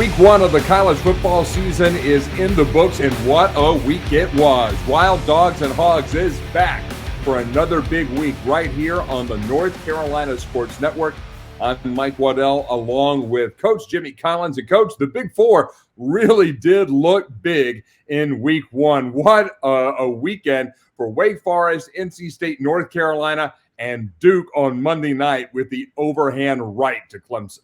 Week one of the college football season is in the books, and what a week it was. Wild Dogs and Hogs is back for another big week right here on the North Carolina Sports Network. I'm Mike Waddell along with Coach Jimmy Collins. And Coach, the Big Four really did look big in week one. What a weekend for Wake Forest, NC State, North Carolina, and Duke on Monday night with the overhand right to Clemson.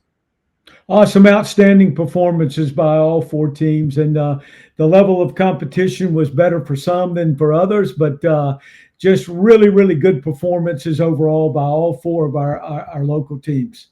Some outstanding performances by all four teams, and the level of competition was better for some than for others, but just really, really good performances overall by all four of our local teams.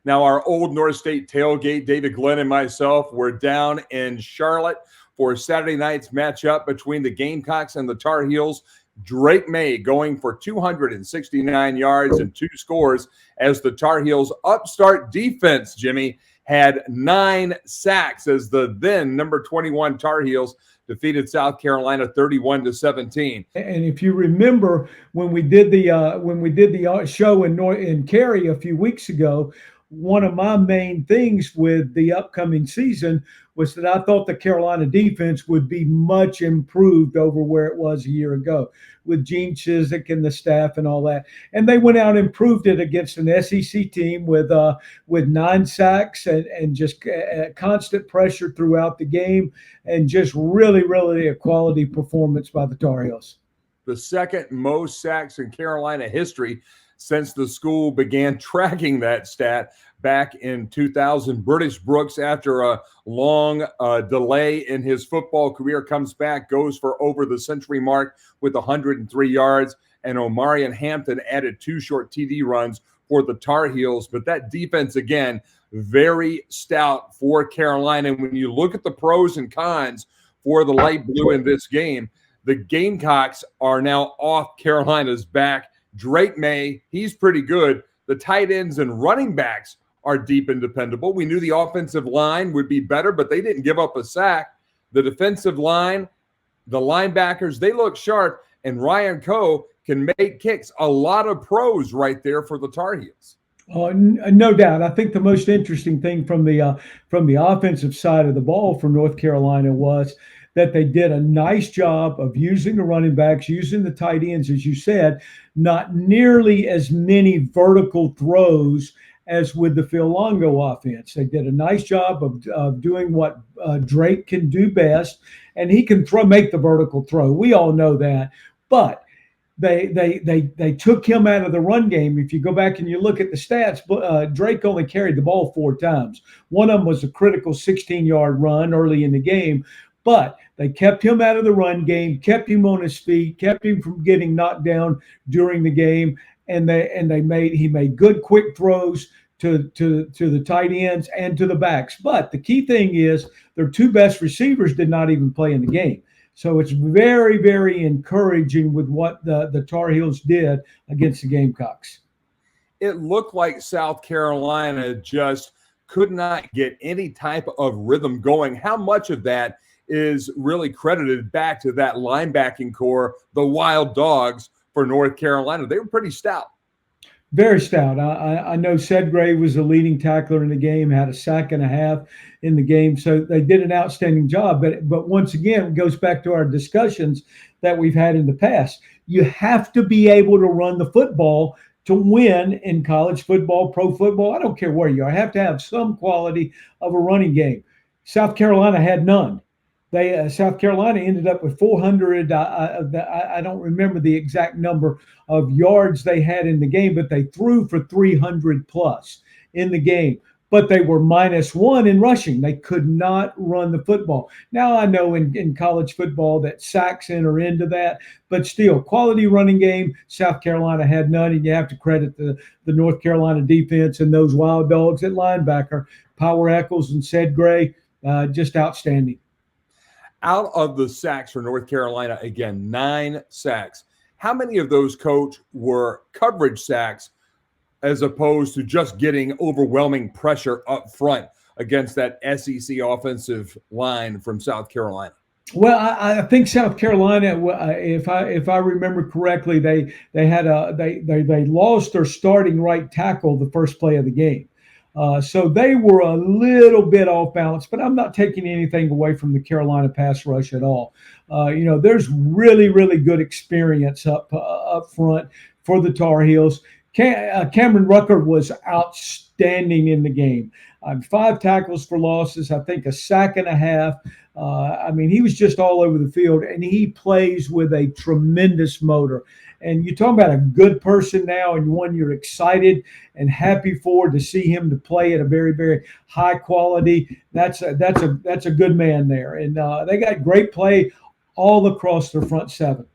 Now, our Old North State tailgate, David Glenn and myself, were down in Charlotte for Saturday night's matchup between the Gamecocks and the Tar Heels. Drake May going for 269 yards and 2 scores as the Tar Heels' upstart defense, Jimmy, had 9 sacks as the then number 21 Tar Heels defeated South Carolina 31-17. And if you remember when we did the show in Cary a few weeks ago, one of my main things with the upcoming season was that I thought the Carolina defense would be much improved over where it was a year ago with Gene Chizik and the staff and all that. And they went out and proved it against an SEC team with 9 sacks and just constant pressure throughout the game, and just really, really a quality performance by the Tar Heels. The second most sacks in Carolina history since the school began tracking that stat back in 2000. British Brooks, after a long delay in his football career, comes back, goes for over the century mark with 103 yards, and Omarion Hampton added 2 short TD runs for the Tar Heels. But that defense, again, very stout for Carolina. And when you look at the pros and cons for the light blue in this game, the Gamecocks are now off Carolina's back. Drake May, he's pretty good. The tight ends and running backs are deep and dependable. We knew the offensive line would be better, but they didn't give up a sack. The defensive line, the linebackers, they look sharp, and Ryan Coe can make kicks. A lot of pros right there for the Tar Heels. No doubt. I think the most interesting thing from the offensive side of the ball from North Carolina was that they did a nice job of using the running backs, using the tight ends, as you said, not nearly as many vertical throws as with the Phil Longo offense. They did a nice job of doing what Drake can do best, and he can make the vertical throw. We all know that, but they took him out of the run game. If you go back and you look at the stats, Drake only carried the ball 4 times. One of them was a critical 16-yard run early in the game, but they kept him out of the run game, kept him on his feet, kept him from getting knocked down during the game, and he made good quick throws to the tight ends and to the backs. But the key thing is their 2 best receivers did not even play in the game. So it's very, very encouraging with what the Tar Heels did against the Gamecocks. It looked like South Carolina just could not get any type of rhythm going. How much of that is really credited back to that linebacking core, the Wild Dogs for North Carolina? They were pretty stout. Very stout. I know Sedgray was the leading tackler in the game, had a sack and a half in the game. So they did an outstanding job. But once again, it goes back to our discussions that we've had in the past. You have to be able to run the football to win in college football, pro football. I don't care where you are. I have to have some quality of a running game. South Carolina had none. South Carolina ended up with 400. I don't remember the exact number of yards they had in the game, but they threw for 300 plus in the game. But they were -1 in rushing. They could not run the football. Now, I know in college football that sacks enter into that, but still, quality running game, South Carolina had none, and you have to credit the North Carolina defense and those Wild Dogs at linebacker, Power Eccles and Sedgray, just outstanding. Out of the sacks for North Carolina, again, 9 sacks. How many of those, Coach, were coverage sacks as opposed to just getting overwhelming pressure up front against that SEC offensive line from South Carolina? Well, I think South Carolina, if I remember correctly, they lost their starting right tackle the first play of the game. So they were a little bit off balance, but I'm not taking anything away from the Carolina pass rush at all. There's really, really good experience up front for the Tar Heels. Cameron Rucker was outstanding in the game. 5 tackles for losses, I think a sack and a half. He was just all over the field, and he plays with a tremendous motor. And you're talking about a good person now, and one you're excited and happy for to see him to play at a very, very high quality. That's a good man there, and they got great play all across their front seven.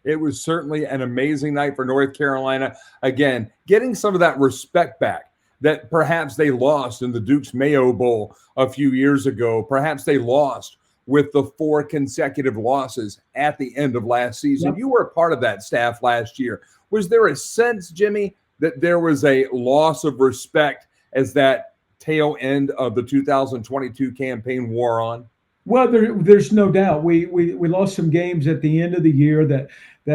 It was certainly an amazing night for North Carolina. Again, getting some of that respect back that perhaps they lost in the Duke's Mayo Bowl a few years ago. Perhaps they lost with the 4 consecutive losses at the end of last season. Yep. You were a part of that staff last year. Was there a sense, Jimmy, that there was a loss of respect as that tail end of the 2022 campaign wore on? Well, there's no doubt. We lost some games at the end of the year that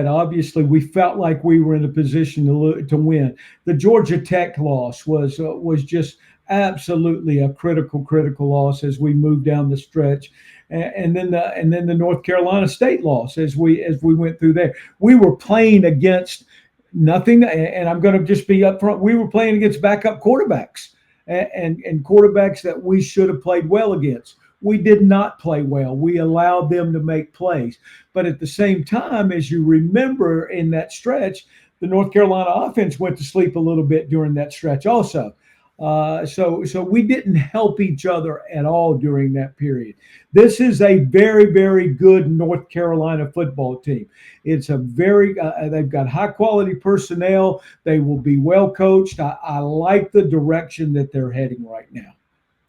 obviously we felt like we were in a position to win. The Georgia Tech loss was just absolutely a critical loss as we moved down the stretch, and then the North Carolina State loss as we went through there. We were playing against nothing, and I'm going to just be upfront. We were playing against backup quarterbacks and quarterbacks that we should have played well against. We did not play well. We allowed them to make plays. But at the same time, as you remember in that stretch, the North Carolina offense went to sleep a little bit during that stretch also. So we didn't help each other at all during that period. This is a very, very good North Carolina football team. It's a they've got high quality personnel. They will be well coached. I like the direction that they're heading right now.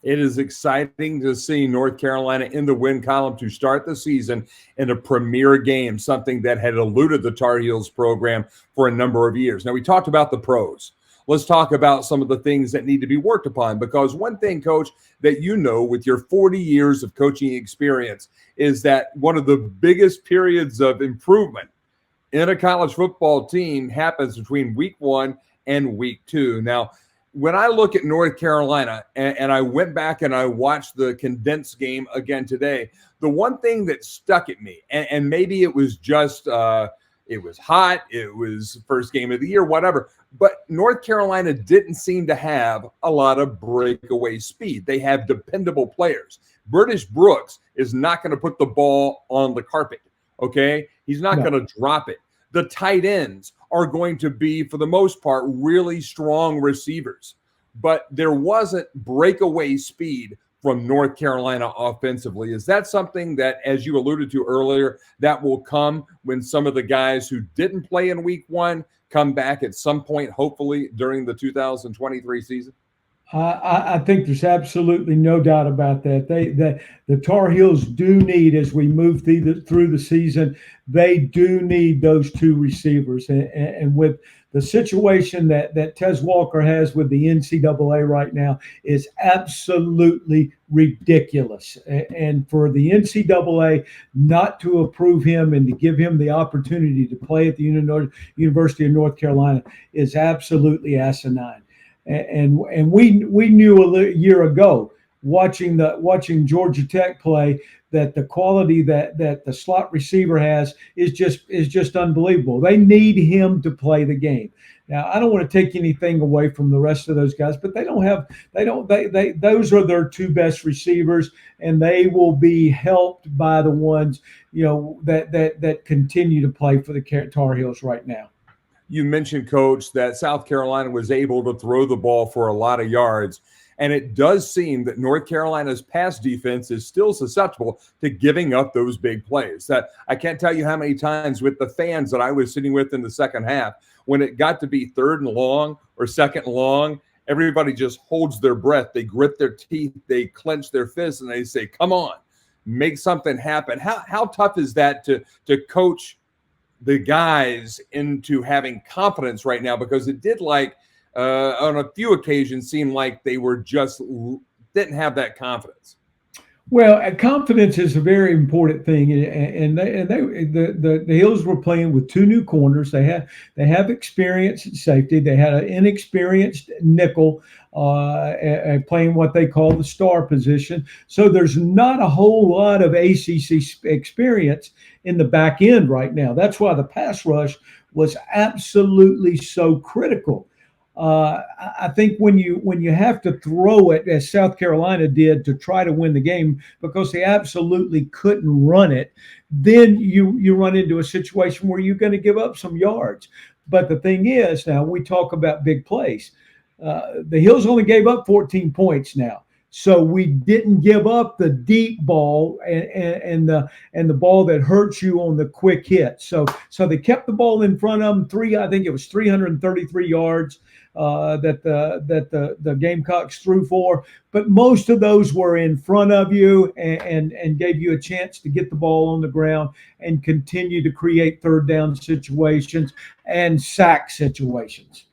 It is exciting to see North Carolina in the win column to start the season in a premier game, something that had eluded the Tar Heels program for a number of years. Now, we talked about the pros. Let's talk about some of the things that need to be worked upon, because one thing, Coach, that you know with your 40 years of coaching experience is that one of the biggest periods of improvement in a college football team happens between week 1 and week 2. Now, when I look at North Carolina, and I went back and I watched the condensed game again today, the one thing that stuck at me, and maybe it was just it was hot, it was first game of the year, whatever, but North Carolina didn't seem to have a lot of breakaway speed. They have dependable players. British Brooks is not going to put the ball on the carpet, okay? He's not going to drop it. The tight ends are going to be, for the most part, really strong receivers. But there wasn't breakaway speed from North Carolina offensively. Is that something that, as you alluded to earlier, that will come when some of the guys who didn't play in week 1 come back at some point, hopefully, during the 2023 season? I think there's absolutely no doubt about that. The Tar Heels do need, as we move through the season, they do need those 2 receivers. And with the situation that Tez Walker has with the NCAA right now is absolutely ridiculous. And for the NCAA not to approve him and to give him the opportunity to play at the University of North Carolina is absolutely asinine. And we knew a year ago, watching Georgia Tech play, that the quality that the slot receiver has is just unbelievable. They need him to play the game. Now, I don't want to take anything away from the rest of those guys, but those are their 2 best receivers, and they will be helped by the ones that continue to play for the Tar Heels right now. You mentioned, Coach, that South Carolina was able to throw the ball for a lot of yards. And it does seem that North Carolina's pass defense is still susceptible to giving up those big plays. That I can't tell you how many times with the fans that I was sitting with in the second half, when it got to be 3rd and long or 2nd and long, everybody just holds their breath. They grit their teeth, they clench their fists, and they say, come on, make something happen. How tough is that to coach the guys into having confidence right now? Because it did, like on a few occasions, seem like they were just didn't have that confidence. Well, confidence is a very important thing, the Hills were playing with two new corners. They have experience at safety. They had an inexperienced nickel playing what they call the star position. So there's not a whole lot of ACC experience in the back end right now. That's why the pass rush was absolutely so critical. I think when you have to throw it as South Carolina did to try to win the game because they absolutely couldn't run it, then you run into a situation where you're going to give up some yards. But the thing is, now we talk about big plays. The Hills only gave up 14 points now. So we didn't give up the deep ball and the ball that hurts you on the quick hit. So they kept the ball in front of them. I think it was 333 yards that the Gamecocks threw for, but most of those were in front of you and gave you a chance to get the ball on the ground and continue to create third down situations and sack situations.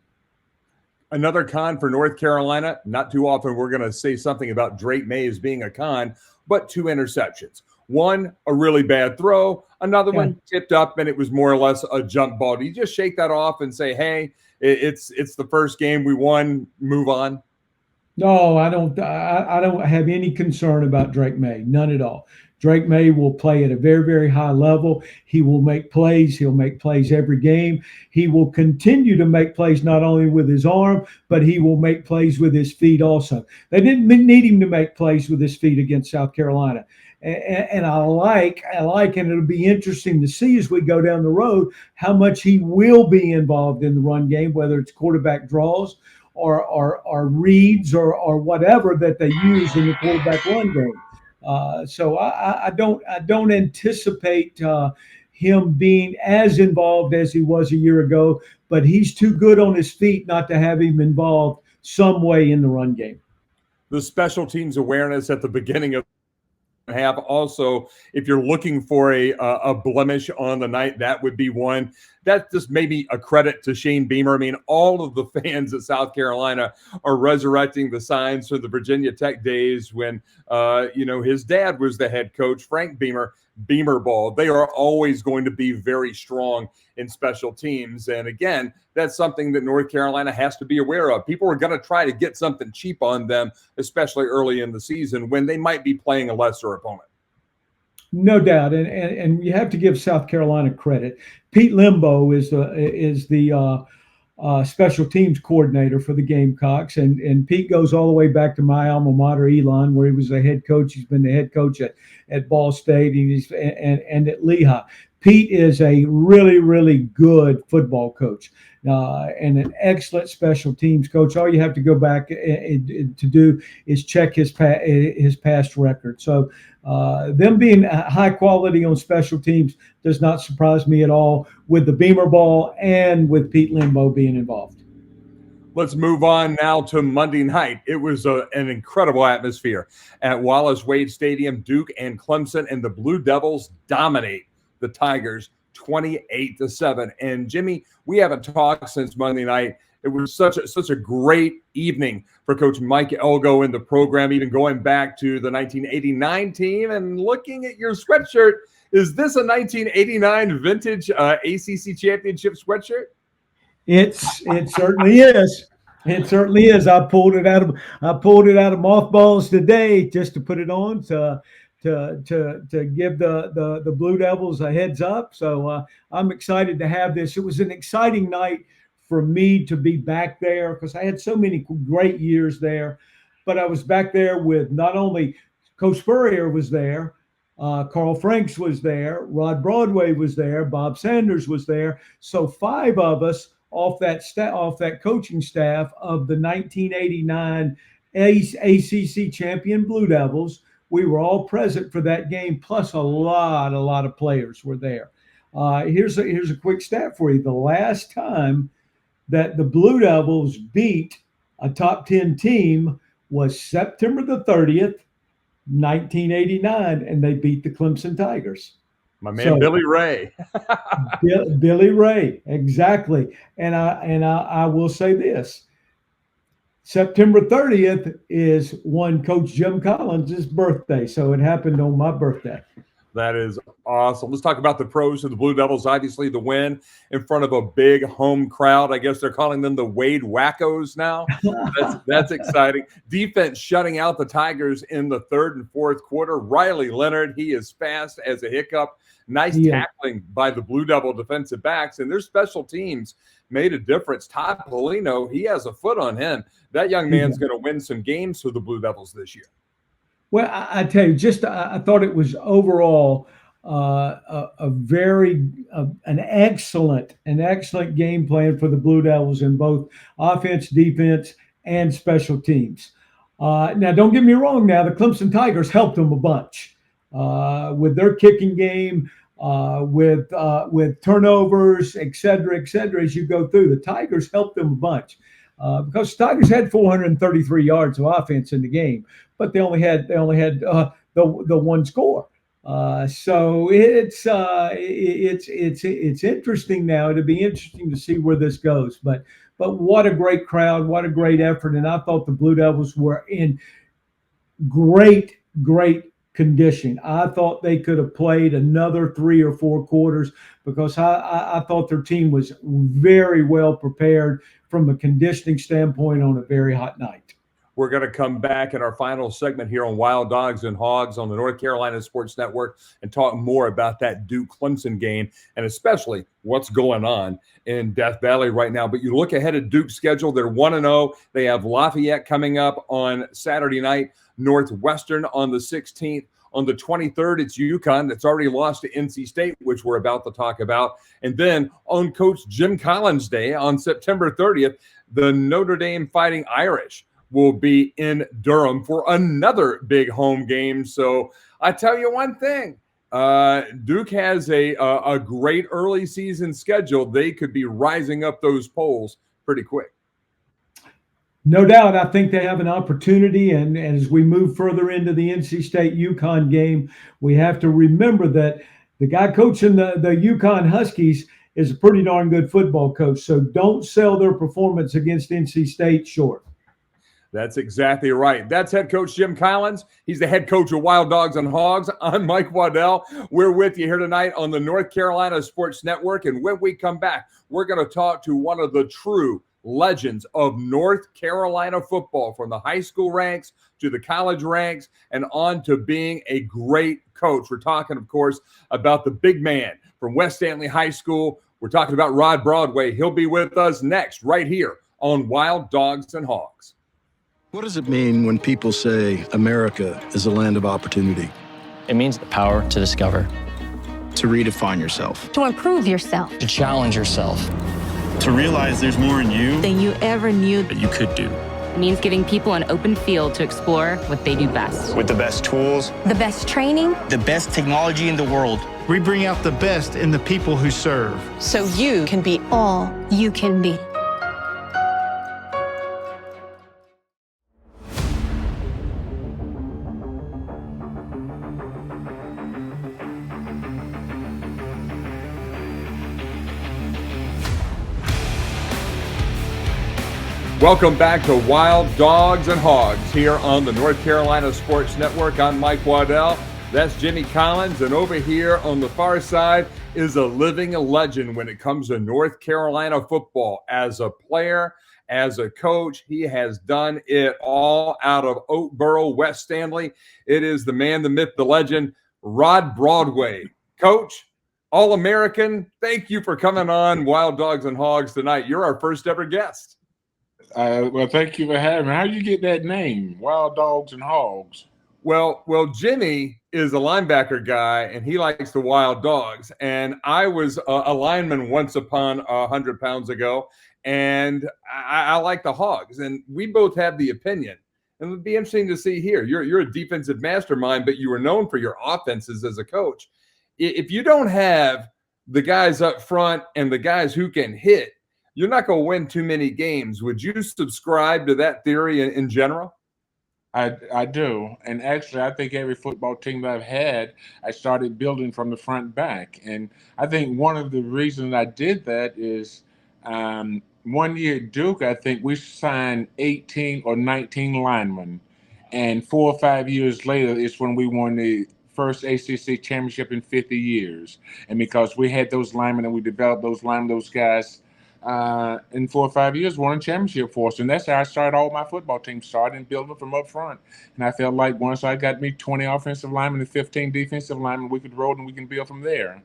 Another con for North Carolina. Not too often we're going to say something about Drake May as being a con, but 2 interceptions. One, a really bad throw. Another one tipped up, and it was more or less a jump ball. Do you just shake that off and say, hey, it's the first game we won, move on? No, I don't. I don't have any concern about Drake May. None at all. Drake May will play at a very, very high level. He will make plays. He'll make plays every game. He will continue to make plays not only with his arm, but he will make plays with his feet also. They didn't need him to make plays with his feet against South Carolina. And I like, and it'll be interesting to see as we go down the road how much he will be involved in the run game, whether it's quarterback draws or reads or whatever that they use in the quarterback run game. So I don't anticipate him being as involved as he was a year ago, but he's too good on his feet not to have him involved some way in the run game. The special teams awareness at the beginning of have also, if you're looking for a blemish on the night, that would be one. That just maybe a credit to Shane Beamer. I mean, all of the fans at South Carolina are resurrecting the signs from the Virginia Tech days when his dad was the head coach, Frank Beamer. Beamer ball. They are always going to be very strong in special teams. And again, that's something that North Carolina has to be aware of. People are going to try to get something cheap on them, especially early in the season when they might be playing a lesser opponent. No doubt. And you have to give South Carolina credit. Pete Limbo is the special teams coordinator for the Gamecocks. And Pete goes all the way back to my alma mater, Elon, where he was the head coach. He's been the head coach at Ball State and at Lehigh. Pete is a really, really good football coach and an excellent special teams coach. All you have to go back to do is check his past record. So them being high quality on special teams does not surprise me at all with the Beamer ball and with Pete Limbo being involved. Let's move on now to Monday night. It was an incredible atmosphere at Wallace Wade Stadium. Duke and Clemson and the Blue Devils dominate the Tigers 28-7. And Jimmy, we haven't talked since Monday night. It was such a great evening for Coach Mike Elgo in the program, even going back to the 1989 team. And looking at your sweatshirt, is this a 1989 vintage ACC championship sweatshirt? It certainly is. It certainly is. I pulled it out of mothballs today just to put it on to give the Blue Devils a heads up. So I'm excited to have this. It was an exciting night for me to be back there because I had so many great years there. But I was back there with not only Coach Spurrier was there, Carl Franks was there, Rod Broadway was there, Bob Sanders was there. So 5 of us off that coaching staff of the 1989 ACC champion Blue Devils. We were all present for that game, plus a lot of players were there. Here's a quick stat for you. The last time that the Blue Devils beat a top 10 team was September the 30th, 1989, and they beat the Clemson Tigers. My man, Billy Ray. Billy Ray, exactly. And I will say this. September 30th is one Coach Jim Collins' birthday. So it happened on my birthday. That is awesome. Let's talk about the pros of the Blue Devils. Obviously, the win in front of a big home crowd. I guess they're calling them the Wade Wackos now. That's exciting. Defense shutting out the Tigers in the third and fourth quarter. Riley Leonard, he is fast as a hiccup. Nice tackling by the Blue Devil defensive backs, and their special teams made a difference. Todd Polino, he has a foot on him. That young man's going to win some games for the Blue Devils this year. Well, I tell you, I thought it was overall an excellent game plan for the Blue Devils in both offense, defense, and special teams. Now, don't get me wrong. Now, the Clemson Tigers helped them a bunch with their kicking game, with turnovers, et cetera, as you go through. The Tigers helped them a bunch. Because the Tigers had 433 yards of offense in the game, but they only had the one score. So it's interesting now. It'll be interesting to see where this goes. But what a great crowd, what a great effort, and I thought the Blue Devils were in great condition. I thought they could have played another 3 or 4 quarters because I thought their team was very well prepared from a conditioning standpoint on a very hot night. We're going to come back in our final segment here on Wild Dogs and Hogs on the North Carolina Sports Network and talk more about that Duke-Clemson game and especially what's going on in Death Valley right now. But you look ahead at Duke's schedule, they're 1-0. They have Lafayette coming up on Saturday night, Northwestern on the 16th. On the 23rd, it's UConn that's already lost to NC State, which we're about to talk about. And then on Coach Jim Collins' Day on September 30th, the Notre Dame Fighting Irish will be in Durham for another big home game. So I tell you one thing, Duke has a great early season schedule. They could be rising up those polls pretty quick. No doubt. I think they have an opportunity. And as we move further into the NC State UConn game, we have to remember that the guy coaching the UConn Huskies is a pretty darn good football coach. So don't sell their performance against NC State short. That's exactly right. That's head coach Jim Collins. He's the head coach of Wild Dogs and Hogs. I'm Mike Waddell. We're with you here tonight on the North Carolina Sports Network. And when we come back, we're going to talk to one of the true legends of North Carolina football, from the high school ranks to the college ranks and on to being a great coach. We're talking, of course, about the big man from West Stanley High School. We're talking about Rod Broadway. He'll be with us next right here on Wild Dogs and Hogs. What does it mean when people say America is a land of opportunity? It means the power to discover, To redefine yourself. to improve yourself to challenge yourself. To realize there's more in you than you ever knew. that you could do. means giving people an open field to explore what they do best. With the best tools, The best training, the best technology in the world. We bring out the best in the people who serve. So you can be all you can be. Welcome back to Wild Dogs and Hogs here on the North Carolina Sports Network. I'm Mike Waddell. That's Jimmy Collins. And over here on the far side is a living legend when it comes to North Carolina football. As a player, as a coach, he has done it all out of Oakboro, West Stanley. It is the man, the myth, the legend, Rod Broadway. Coach, All-American, thank you for coming on Wild Dogs and Hogs tonight. You're our first ever guest. Well, thank you for having me. How did you get that name, Wild Dogs and Hogs? Well, Jimmy is a linebacker guy, and he likes the Wild Dogs. And I was a lineman once upon 100 pounds ago, and I like the Hogs. And we both have the opinion. And it would be interesting to see here. You're a defensive mastermind, but you were known for your offenses as a coach. If you don't have the guys up front and the guys who can hit, you're not going to win too many games. Would you subscribe to that theory in general? I do. And actually, I think every football team that I've had, I started building from the front back. And I think one of the reasons I did that is one year at Duke, I think we signed 18 or 19 linemen. And 4 or 5 years later, it's when we won the first ACC championship in 50 years. And because we had those linemen and we developed those linemen, those guys, in 4 or 5 years, won a championship for us. And that's how I started all my football teams, started and building from up front. And I felt like once I got me 20 offensive linemen and 15 defensive linemen, we could roll and we can build from there.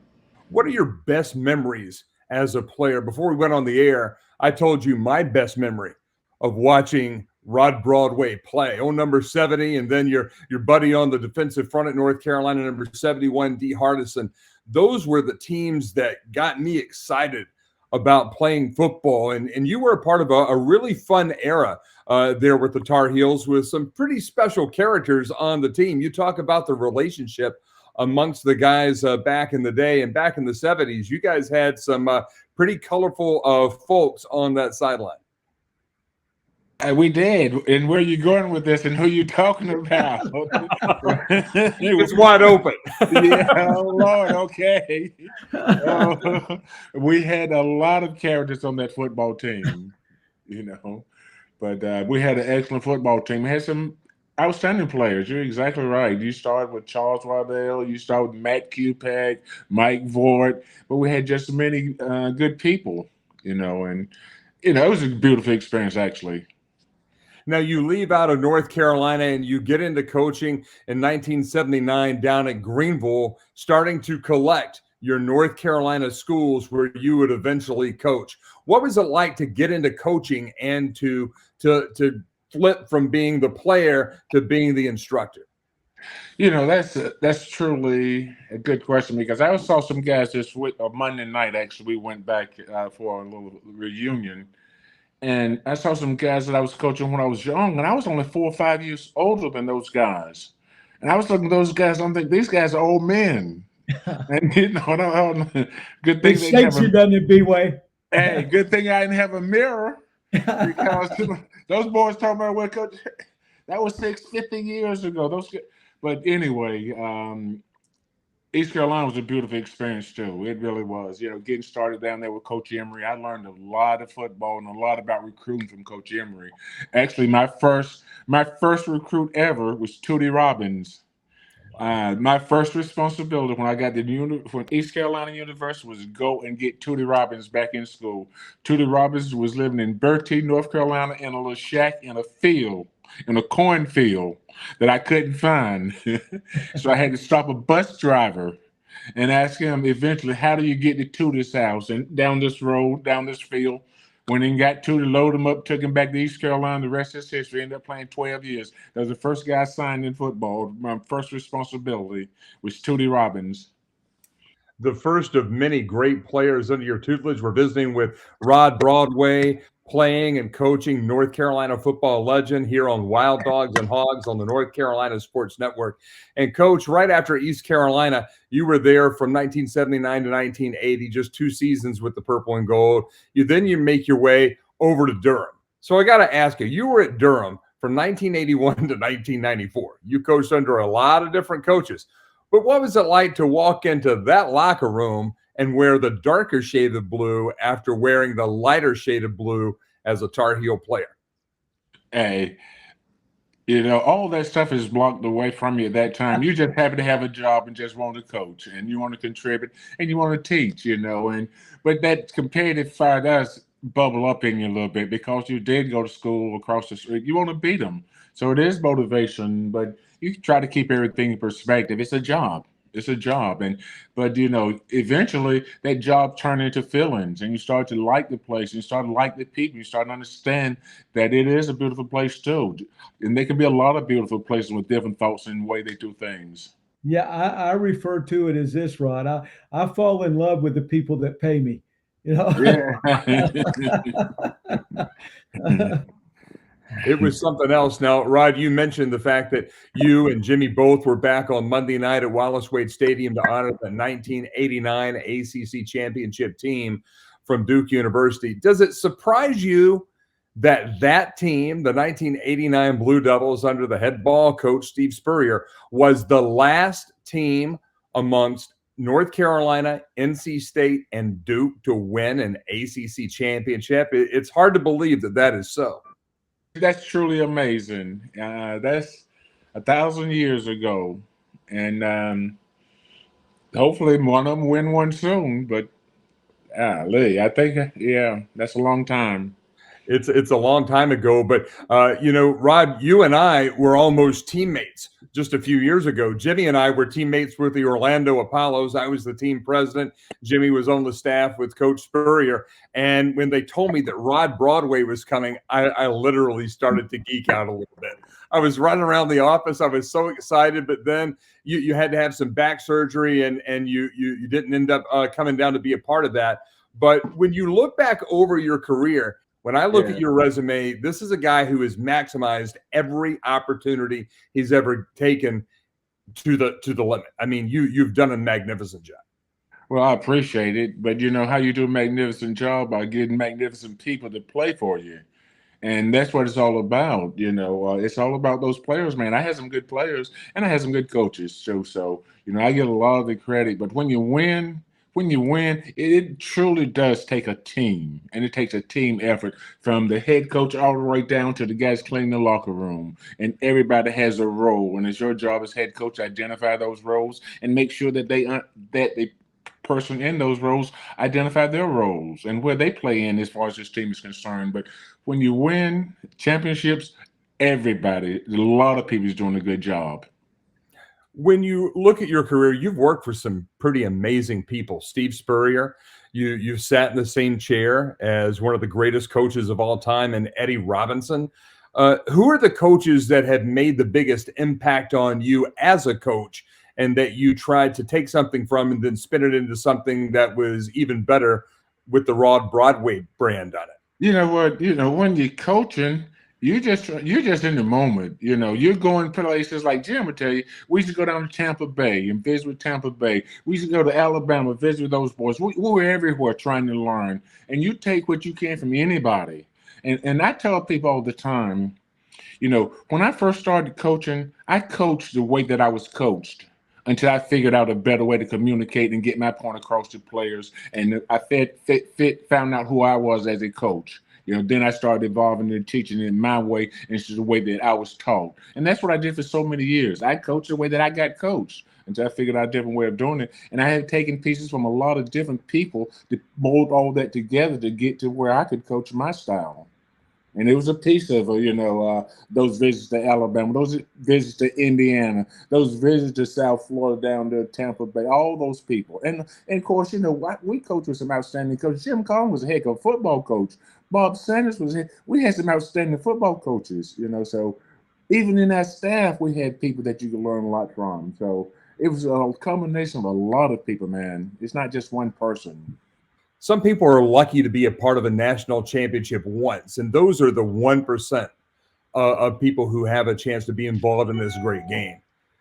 What are your best memories as a player? Before we went on the air, I told you my best memory of watching Rod Broadway play. Oh, number 70, and then your buddy on the defensive front at North Carolina, number 71, D. Hardison. Those were the teams that got me excited about playing football. And you were a part of a really fun era there with the Tar Heels with some pretty special characters on the team. You talk about the relationship amongst the guys back in the day and back in the 70s. You guys had some pretty colorful folks on that sideline. We did. And where you going with this and who you talking about? It was wide open. Yeah, oh Lord, okay. We had a lot of characters on that football team, but we had an excellent football team. We had some outstanding players. You're exactly right. You started with Charles Waddell. You started with Matt Kupek, Mike Vort, but we had just many good people, and it was a beautiful experience, actually. Now, you leave out of North Carolina and you get into coaching in 1979 down at Greenville, starting to collect your North Carolina schools where you would eventually coach. What was it like to get into coaching and to flip from being the player to being the instructor? That's truly a good question, because I saw some guys this week, Monday night, actually, we went back for a little reunion. And I saw some guys that I was coaching when I was young, and I was only 4 or 5 years older than those guys. And I was looking at those guys, I'm thinking, these guys are old men. And good thing they shapes you, doesn't it, B-Way? Hey, good thing I didn't have a mirror, because those boys talking about what coach. That was 50 years ago. But anyway, East Carolina was a beautiful experience too. It really was. Getting started down there with Coach Emery, I learned a lot of football and a lot about recruiting from Coach Emery. Actually, my first recruit ever was Tootie Robbins. My first responsibility when I got from East Carolina University was go and get Tootie Robbins back in school. Tootie Robbins was living in Bertie, North Carolina, in a little shack in a field, in a cornfield that I couldn't find. So I had to stop a bus driver and ask him eventually, how do you get to Tootie's house? And down this road, down this field. When he got Tootie, loaded him up, took him back to East Carolina. The rest is history. Ended up playing 12 years. That was the first guy I signed in football. My first responsibility was Tootie Robbins. The first of many great players under your tutelage. We're visiting with Rod Broadway, playing and coaching North Carolina football legend here on Wild Dogs and Hogs on the North Carolina Sports Network. And Coach, right after East Carolina, you were there from 1979 to 1980, just 2 seasons with the purple and gold. You make your way over to Durham. So I got to ask you were at Durham from 1981 to 1994. You coached under a lot of different coaches. But what was it like to walk into that locker room and wear the darker shade of blue after wearing the lighter shade of blue as a Tar Heel player? Hey, all that stuff is blocked away from you at that time. You just happen to have a job and just want to coach, and you want to contribute, and you want to teach, but that competitive fire does bubble up in you a little bit because you did go to school across the street. You want to beat them. So it is motivation, but you try to keep everything in perspective. It's a job. It's a job. But eventually that job turned into feelings, and you start to like the place, and you start to like the people, you start to understand that it is a beautiful place too. And there can be a lot of beautiful places with different thoughts and the way they do things. Yeah, I refer to it as this, Rod. I fall in love with the people that pay me. Yeah. It was something else. Now, Rod, you mentioned the fact that you and Jimmy both were back on Monday night at Wallace Wade Stadium to honor the 1989 ACC championship team from Duke University. Does it surprise you that team, the 1989 Blue Devils under the head ball coach Steve Spurrier, was the last team amongst North Carolina, NC State, and Duke to win an ACC championship. It's hard to believe that is so. That's truly amazing. That's 1,000 years ago, and hopefully one of them win one soon. But Lee, I think that's a long time. It's a long time ago, but Rod, you and I were almost teammates just a few years ago. Jimmy and I were teammates with the Orlando Apollos. I was the team president. Jimmy was on the staff with Coach Spurrier. And when they told me that Rod Broadway was coming, I literally started to geek out a little bit. I was running around the office. I was so excited, but then you had to have some back surgery, and you didn't end up coming down to be a part of that. But when you look back over your career, when I look at your resume, this is a guy who has maximized every opportunity he's ever taken to the limit. I mean, you've done a magnificent job. Well, I appreciate it, but you know how you do a magnificent job by getting magnificent people to play for you, and that's what it's all about. It's all about those players, man. I had some good players, and I had some good coaches. So I get a lot of the credit. But when you win, it truly does take a team, and it takes a team effort from the head coach all the way down to the guys cleaning the locker room. And everybody has a role, and it's your job as head coach to identify those roles and make sure that the person in those roles identify their roles and where they play in as far as this team is concerned. But when you win championships, a lot of people is doing a good job. When you look at your career, you've worked for some pretty amazing people. Steve Spurrier, you've sat in the same chair as one of the greatest coaches of all time, and Eddie Robinson. Who are the coaches that have made the biggest impact on you as a coach, and that you tried to take something from and then spin it into something that was even better with the Rod Broadway brand on it? You know what? When you're coaching, you're just in the moment. You're going places like Jim would tell you. We used to go down to Tampa Bay and visit with Tampa Bay. We used to go to Alabama, visit with those boys. We were everywhere trying to learn. And you take what you can from anybody. And I tell people all the time, when I first started coaching, I coached the way that I was coached until I figured out a better way to communicate and get my point across to players. And I found out who I was as a coach. Then I started evolving and teaching in my way instead of the way that I was taught. And that's what I did for so many years. I coached the way that I got coached until I figured out a different way of doing it. And I had taken pieces from a lot of different people to mold all that together to get to where I could coach my style. And it was a piece of, those visits to Alabama, those visits to Indiana, those visits to South Florida down to Tampa Bay, all those people. And of course, we coached with some outstanding coaches. Jim Collins was a heck of a football coach. Bob Sanders we had some outstanding football coaches, so even in that staff, we had people that you could learn a lot from. So it was a combination of a lot of people, man. It's not just one person. Some people are lucky to be a part of a national championship once, and those are the 1% of people who have a chance to be involved in this great game.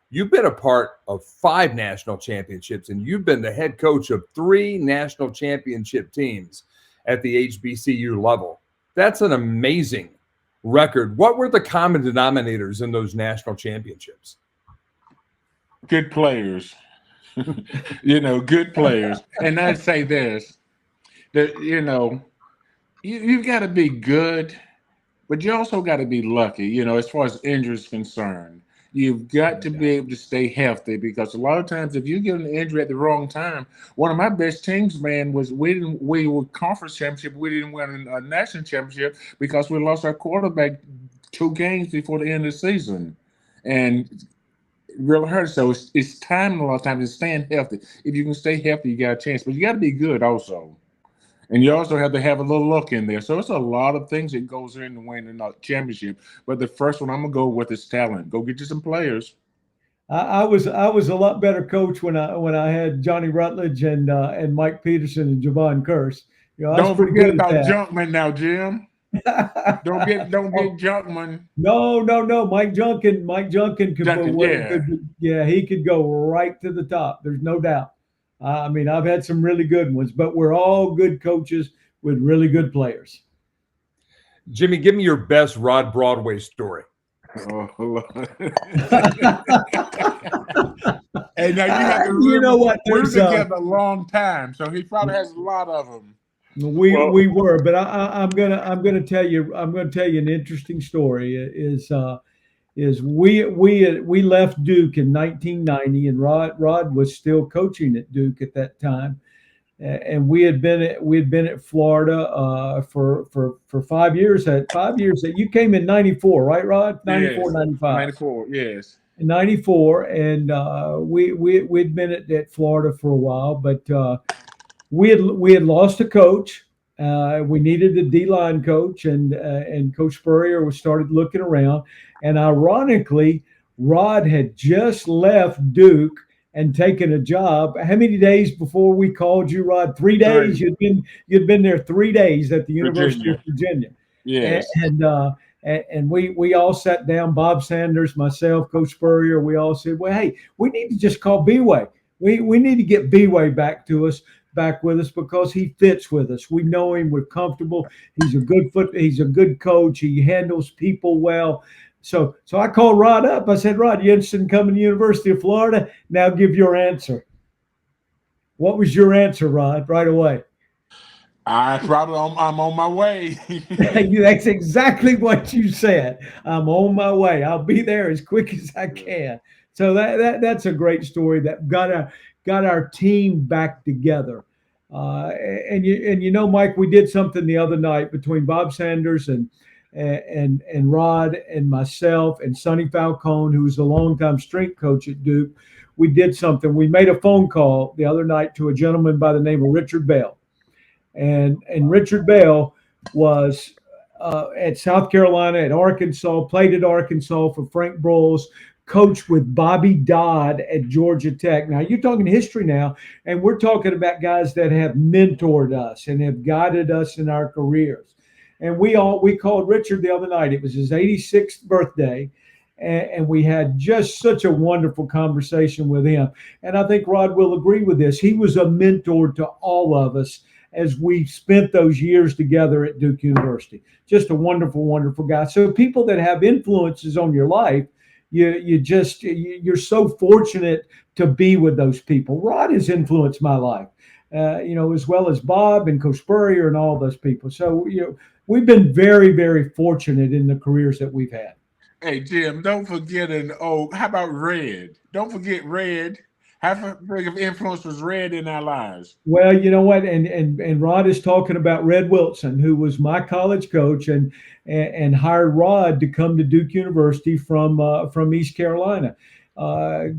You've been a part of 5 national championships, and you've been the head coach of 3 national championship teams at the HBCU level. That's an amazing record. What were the common denominators in those national championships? Good players. Good players. And I'd say this, that, you've got to be good, but you also got to be lucky, as far as injuries is concerned. You've got to be able to stay healthy, because a lot of times if you get an injury at the wrong time, one of my best teams, man, was we were conference championship. We didn't win a national championship because we lost our quarterback 2 games before the end of the season. And it really hurt. So it's time a lot of times to staying healthy. If you can stay healthy, you got a chance. But you got to be good also. And you also have to have a little luck in there. So it's a lot of things that goes into winning a championship. But the first one I'm gonna go with is talent. Go get you some players. I was a lot better coach when I had Johnny Rutledge and Mike Peterson and Javon Curse. Don't forget about Junkman now, Jim. Don't get Junkman. No. Mike Junkin could he could go right to the top. There's no doubt. I've had some really good ones, but we're all good coaches with really good players. Jimmy, give me your best Rod Broadway story. Oh, Lord. And now you have to remember, you know what? we were There's together a long time, so he probably has a lot of them. we were, but I'm gonna tell you an interesting story. Is we left Duke in 1990, and Rod was still coaching at Duke at that time, and we had been at Florida for 5 years. That you came in 94, right, Rod? 94, Yes. 95. 94, yes. In 94, and we'd been at Florida for a while, but we had lost a coach. We needed a D-line coach, and Coach Spurrier started looking around. And ironically, Rod had just left Duke and taken a job. How many days before we called you, Rod? 3 days. You'd been there 3 days at the University of Virginia. Yes. And we all sat down. Bob Sanders, myself, Coach Spurrier. We all said, "Well, hey, we need to just call B-Way. We need to get B-Way back with us because he fits with us. We know him. We're comfortable. He's a good coach. He handles people well." So I called Rod up. I said, "Rod, you interested in coming to the University of Florida? Now give your answer." What was your answer, Rod, right away? I'm on my way. That's exactly what you said. I'm on my way. I'll be there as quick as I can. So that's a great story that got our team back together. And you know, Mike, we did something the other night between Bob Sanders and Rod and myself and Sonny Falcone, who was a longtime strength coach at Duke. We did something. We made a phone call the other night to a gentleman by the name of Richard Bell. And Richard Bell was at South Carolina, at Arkansas, played at Arkansas for Frank Broyles, coached with Bobby Dodd at Georgia Tech. Now, you're talking history now, and we're talking about guys that have mentored us and have guided us in our careers. And we called Richard the other night. It was his 86th birthday, and we had just such a wonderful conversation with him. And I think Rod will agree with this. He was a mentor to all of us as we spent those years together at Duke University. Just a wonderful, wonderful guy. So people that have influences on your life, you're so fortunate to be with those people. Rod has influenced my life, as well as Bob and Coach Spurrier and all those people. So, we've been very, very fortunate in the careers that we've had. Hey, Jim, don't forget how about Red? Don't forget Red. How big of influence was Red in our lives? Well, you know what, and Rod is talking about Red Wilson, who was my college coach and hired Rod to come to Duke University from East Carolina.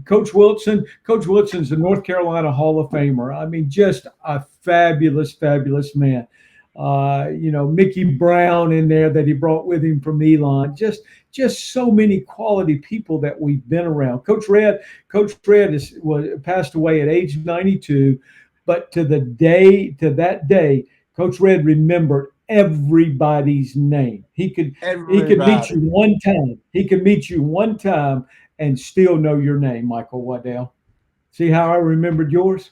Coach Wilson's a North Carolina Hall of Famer. I mean, just a fabulous, fabulous man. Mickey Brown in there that he brought with him from Elon. Just so many quality people that we've been around. Coach Red passed away at age 92, but to that day, Coach Red remembered everybody's name. He could meet you one time. He could meet you one time and still know your name, Michael Waddell. See how I remembered yours?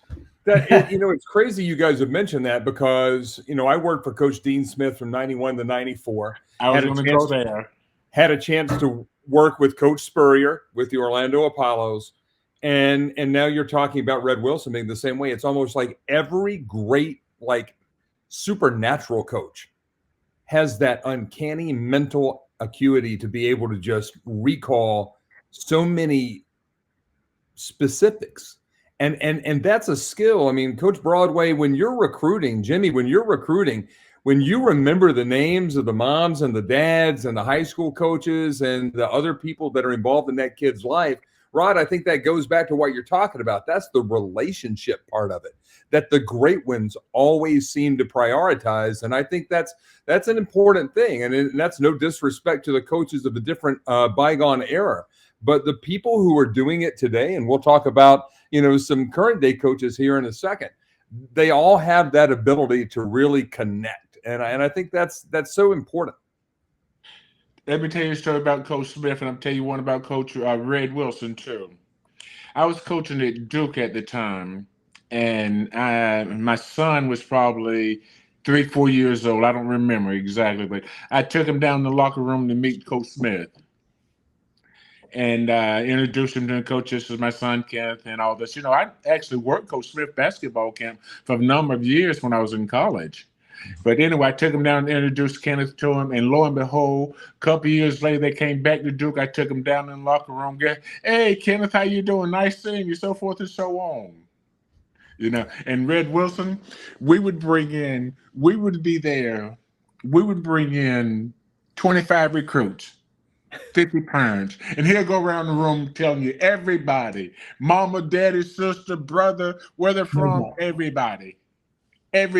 It's crazy you guys have mentioned that because, I worked for Coach Dean Smith from 91 to 94. I was going to go there. Had a chance to work with Coach Spurrier with the Orlando Apollos. And now you're talking about Red Wilson being the same way. It's almost like every great, supernatural coach has that uncanny mental acuity to be able to just recall so many specifics. And that's a skill. I mean, Coach Broadway, when you're recruiting, Jimmy, when you remember the names of the moms and the dads and the high school coaches and the other people that are involved in that kid's life, Rod, I think that goes back to what you're talking about. That's the relationship part of it that the great ones always seem to prioritize. And I think that's an important thing. And that's no disrespect to the coaches of a different bygone era. But the people who are doing it today, and we'll talk about, some current day coaches here in a second, they all have that ability to really connect. And I think that's so important. Let me tell you a story about Coach Smith, and I'll tell you one about Coach Red Wilson, too. I was coaching at Duke at the time, and my son was probably 3-4 years old. I don't remember exactly, but I took him down to the locker room to meet Coach Smith. and introduced him to the coach. This is my son, Kenneth, and all this. I actually worked Coach Smith basketball camp for a number of years when I was in college. But anyway, I took him down and introduced Kenneth to him, and lo and behold, a couple of years later, they came back to Duke. I took him down in the locker room. Hey, Kenneth, how you doing? Nice seeing you, so forth and so on. And Red Wilson, we would bring in 25 recruits, 50 parents, and he'll go around the room telling you everybody, mama, daddy, sister, brother, where they're from, everybody. And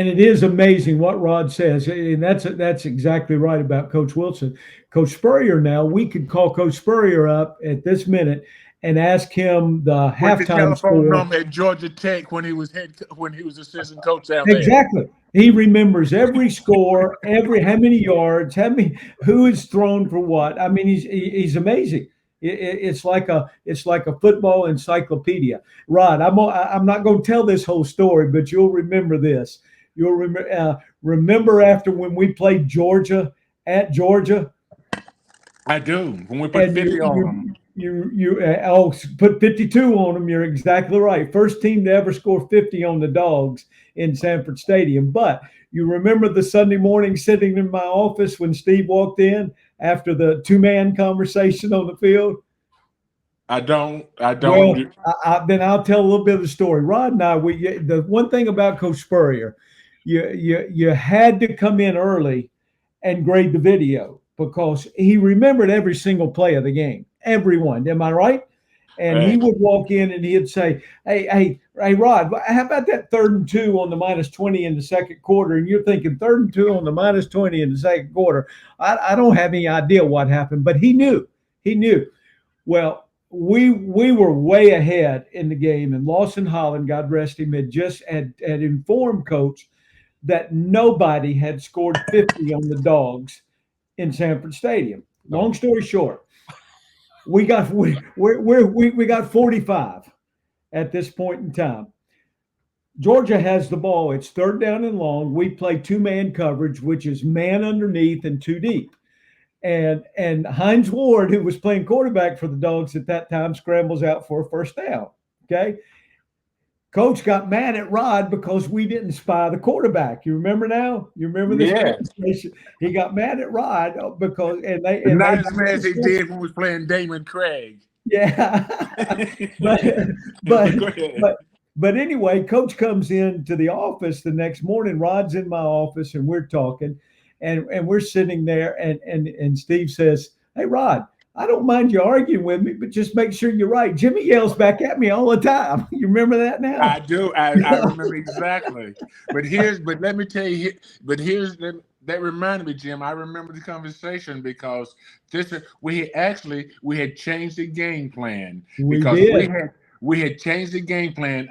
it is amazing what Rod says, and that's exactly right about Coach Wilson. Coach Spurrier, now we could call Coach Spurrier up at this minute and ask him the halftime telephone score. number at Georgia Tech when he was assistant coach out there. Exactly. He remembers every score, how many yards, who is thrown for what. I mean, he's amazing. It's like a football encyclopedia. Rod, I'm not going to tell this whole story, but you'll remember this. You'll remember after when we played Georgia at Georgia. I do. When we put 50 on them. You put 52 on them. You're exactly right. First team to ever score 50 on the Dogs in Sanford Stadium. But you remember the Sunday morning sitting in my office when Steve walked in after the two-man conversation on the field? I don't. Well, then I'll tell a little bit of the story. Rod and I, the one thing about Coach Spurrier, you had to come in early and grade the video because he remembered every single play of the game. Everyone, am I right? And he would walk in and he'd say, hey, Rod, how about that 3rd and 2 on the -20 in the second quarter? And you're thinking 3rd and 2 on the -20 in the second quarter. I don't have any idea what happened, but he knew. Well, we were way ahead in the game, and Lawson Holland, God rest him, had informed Coach that nobody had scored 50 on the Dogs in Sanford Stadium. Long story short, we got 45 at this point in time. Georgia has the ball. It's 3rd down and long. We play two-man coverage, which is man underneath and 2 deep. And Hines Ward, who was playing quarterback for the Dogs at that time, scrambles out for a first down. Okay. Coach got mad at Rod because we didn't spy the quarterback. You remember now? You remember this conversation? He got mad at Rod because not as mad as he did when we was playing Damon Craig. Yeah. but anyway, Coach comes into the office the next morning. Rod's in my office and we're talking, and we're sitting there, and Steve says, "Hey, Rod, I don't mind you arguing with me, but just make sure you're right." Jimmy yells back at me all the time. You remember that now? I do. I remember exactly. But let me tell you. That reminded me, Jim. I remember the conversation because we had changed the game plan. We had changed the game plan.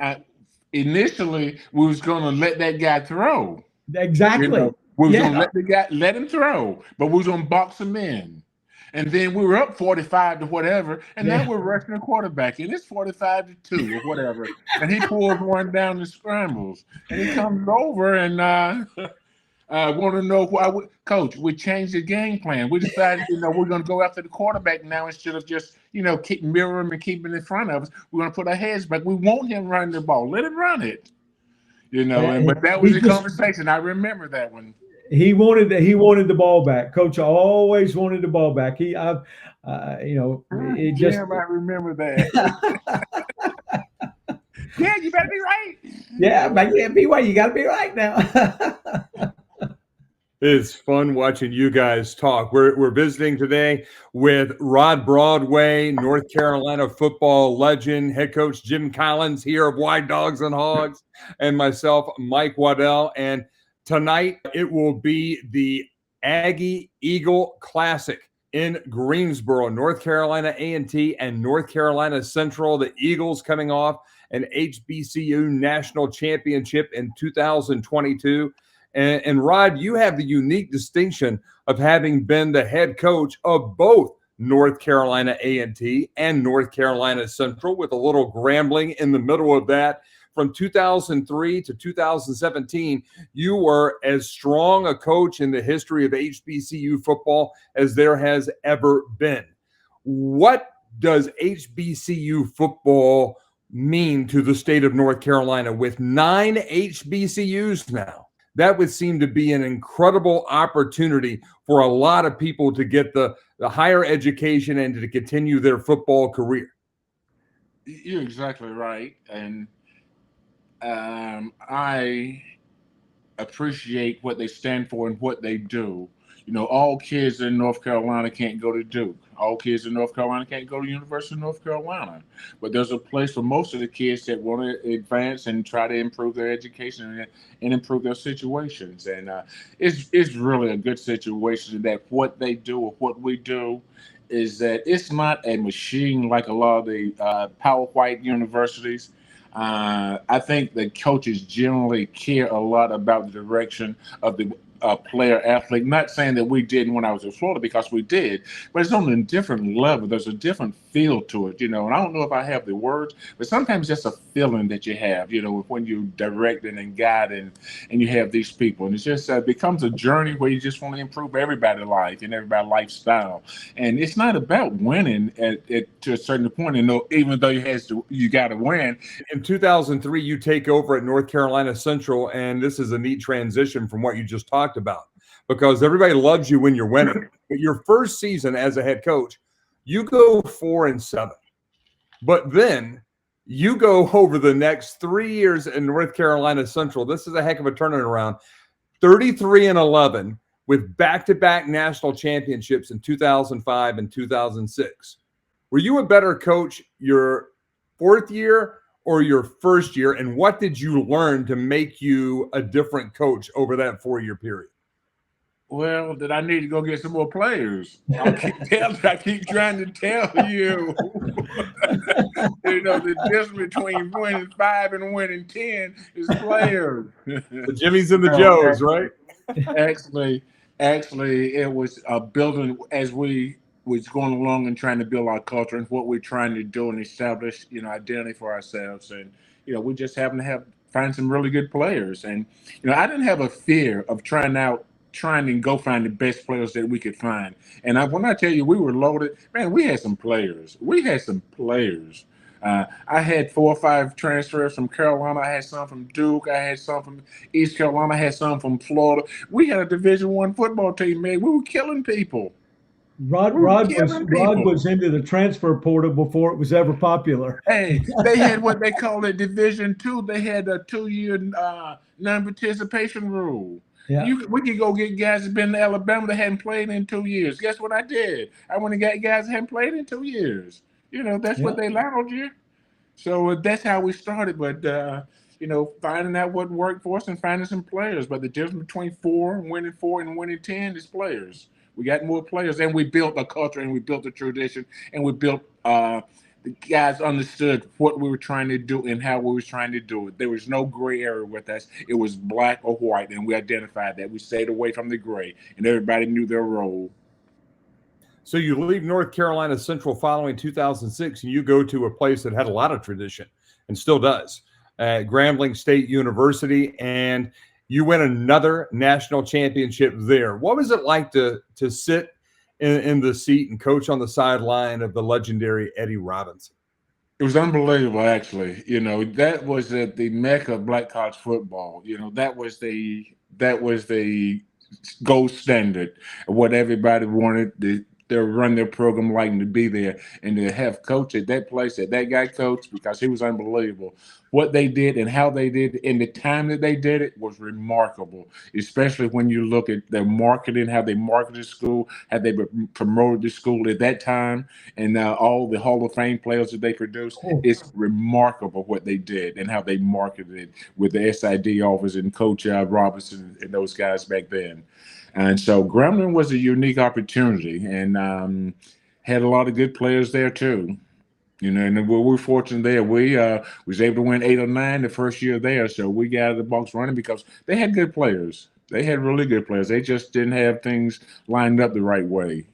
Initially, we was going to let that guy throw. Exactly. We was going to let him throw, but we was going to box him in. And then we were up 45 to whatever, and now we're rushing the quarterback, and it's 45 to 2 or whatever. And he pulls one down and scrambles, and he comes over and want to know why. Coach, we changed the game plan. We decided, we're going to go after the quarterback now instead of just, keep mirroring and keeping in front of us. We're going to put our heads back. We want him running the ball. Let him run it. But that was the conversation. I remember that one. He wanted the ball back. Coach always wanted the ball back. Jim, I remember that. Yeah, you better be right. Yeah, but you got to be right now. It's fun watching you guys talk. We're visiting today with Rod Broadway, North Carolina football legend, head coach Jim Collins here of Wide Dogs and Hogs, and myself, Mike Waddell. And tonight it will be the Aggie Eagle Classic in Greensboro, North Carolina A&T and North Carolina Central. The Eagles coming off an HBCU national championship in 2022. And Rod, you have the unique distinction of having been the head coach of both North Carolina A&T and North Carolina Central, with a little Grambling in the middle of that. from 2003 to 2017, you were as strong a coach in the history of HBCU football as there has ever been. What does HBCU football mean to the state of North Carolina with 9 HBCUs now? That would seem to be an incredible opportunity for a lot of people to get the higher education and to continue their football career. You're exactly right. And I appreciate what they stand for and what they do. You know, all kids in North Carolina can't go to Duke. All kids in North Carolina can't go to the University of North Carolina. But there's a place for most of the kids that want to advance and try to improve their education and improve their situations. And it's really a good situation that what they do or what we do is that it's not a machine like a lot of the power white universities. I think the coaches generally care a lot about the direction of the player athlete. Not saying that we didn't when I was in Florida, because we did, but it's on a different level. There's a different feel to it, you know. And I don't know if I have the words, but sometimes just a feeling that you have, you know, when you directing and guiding, and you have these people, and it just becomes a journey where you just want to improve everybody's life and everybody's lifestyle. And it's not about winning to a certain point. And even though you got to win. In 2003, you take over at North Carolina Central, and this is a neat transition from what you just talked about, because everybody loves you when you're winning. But your first season as a head coach, you go 4-7, but then you go over the next 3 years in North Carolina Central. This is a heck of a turnaround. 33-11 with back-to-back national championships in 2005 and 2006. Were you a better coach your fourth year or your first year, and what did you learn to make you a different coach over that 4-year period? Well, that I need to go get some more players. I keep trying to tell you. You know, the difference between winning 5 and winning 10 is players. The Jimmies and the Joes, right? Actually, it was building as we was going along and trying to build our culture and what we're trying to do and establish, you know, identity for ourselves. And, you know, we just happen to find some really good players. And, you know, I didn't have a fear of trying to go find the best players that we could find. And when I tell you we were loaded, man, we had some players. I had 4 or 5 transfers from Carolina. I had some from Duke. I had some from East Carolina. I had some from Florida. We had a Division I football team, man. We were killing people. Rod was into the transfer portal before it was ever popular. Hey, they had what they call a Division II. They had a 2-year non-participation rule. Yeah. We could go get guys that been to Alabama that hadn't played in 2 years. Guess what I did? I went and got guys that hadn't played in 2 years. You know, that's what they allowed you. So that's how we started. But, you know, finding out what worked for us and finding some players. But the difference between winning 4 and winning 10 is players. We got more players, and we built a culture, and we built a tradition, and we built the guys understood what we were trying to do and how we were trying to do it. There was no gray area with us. It was black or white, and we identified that. We stayed away from the gray, and everybody knew their role. So you leave North Carolina Central following 2006, and you go to a place that had a lot of tradition and still does, Grambling State University, and you win another national championship there. What was it like to sit in the seat and coach on the sideline of the legendary Eddie Robinson? It was unbelievable, actually. You know, that was at the mecca of black college football. You know, that was the gold standard of what everybody wanted to run their program like and to be there and to have coach at that place that guy coached, because he was unbelievable. What they did and how they did it and the time that they did it was remarkable, especially when you look at their marketing, how they marketed school, how they promoted the school at that time, and all the Hall of Fame players that they produced. It's remarkable what they did and how they marketed it with the SID office and Coach Robinson and those guys back then. And so Grambling was a unique opportunity, and had a lot of good players there too. You know, and we were fortunate there. We was able to win 8 or 9 the first year there, so we got the box running because they had good players. They had really good players. They just didn't have things lined up the right way.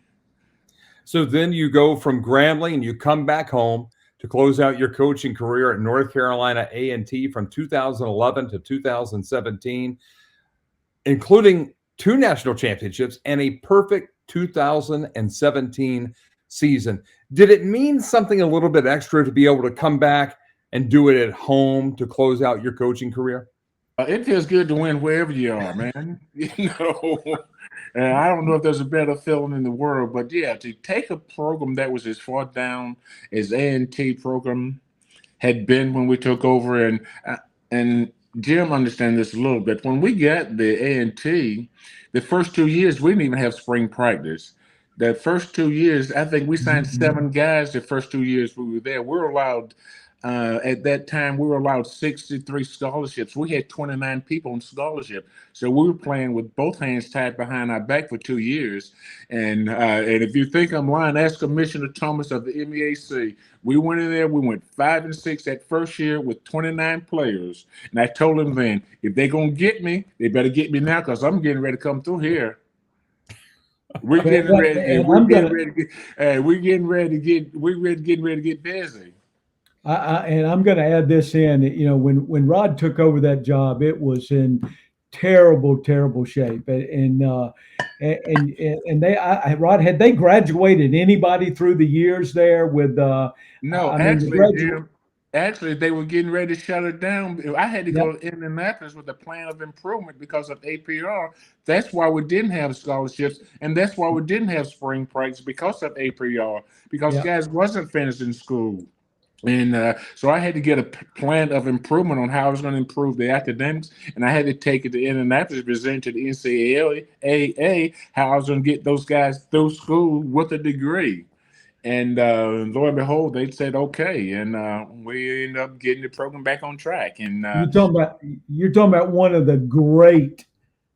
So then you go from Grambling and you come back home to close out your coaching career at North Carolina A&T from 2011 to 2017, including 2 national championships and a perfect 2017 season. Did it mean something a little bit extra to be able to come back and do it at home to close out your coaching career? It feels good to win wherever you are, man. And I don't know if there's a better feeling in the world, but yeah, to take a program that was as far down as A&T program had been when we took over, and Jim understands this a little bit. When we got the A&T, the first 2 years we didn't even have spring practice. The first 2 years, I think we signed 7 guys. The first 2 years we were there, we were allowed. At that time, we were allowed 63 scholarships. We had 29 people on scholarship. So we were playing with both hands tied behind our back for 2 years. And if you think I'm lying, ask Commissioner Thomas of the MEAC. We went in there, we went 5-6 that first year with 29 players. And I told them then, if they're going to get me, they better get me now because I'm getting ready to come through here. We're getting ready. We're getting ready to get busy. And I'm going to add this in. You know, when Rod took over that job, it was in terrible shape. And Rod, had they graduated anybody through the years there with? No, actually, they were getting ready to shut it down. I had to go to Indianapolis with a plan of improvement because of APR. That's why we didn't have scholarships, and that's why we didn't have spring practice because of APR. Because guys wasn't finishing school. And so I had to get a plan of improvement on how I was going to improve the academics, and I had to take it to Indianapolis, present to the NCAA how I was going to get those guys through school with a degree. And lo and behold, they said okay, and we ended up getting the program back on track. And you're talking about one of the great,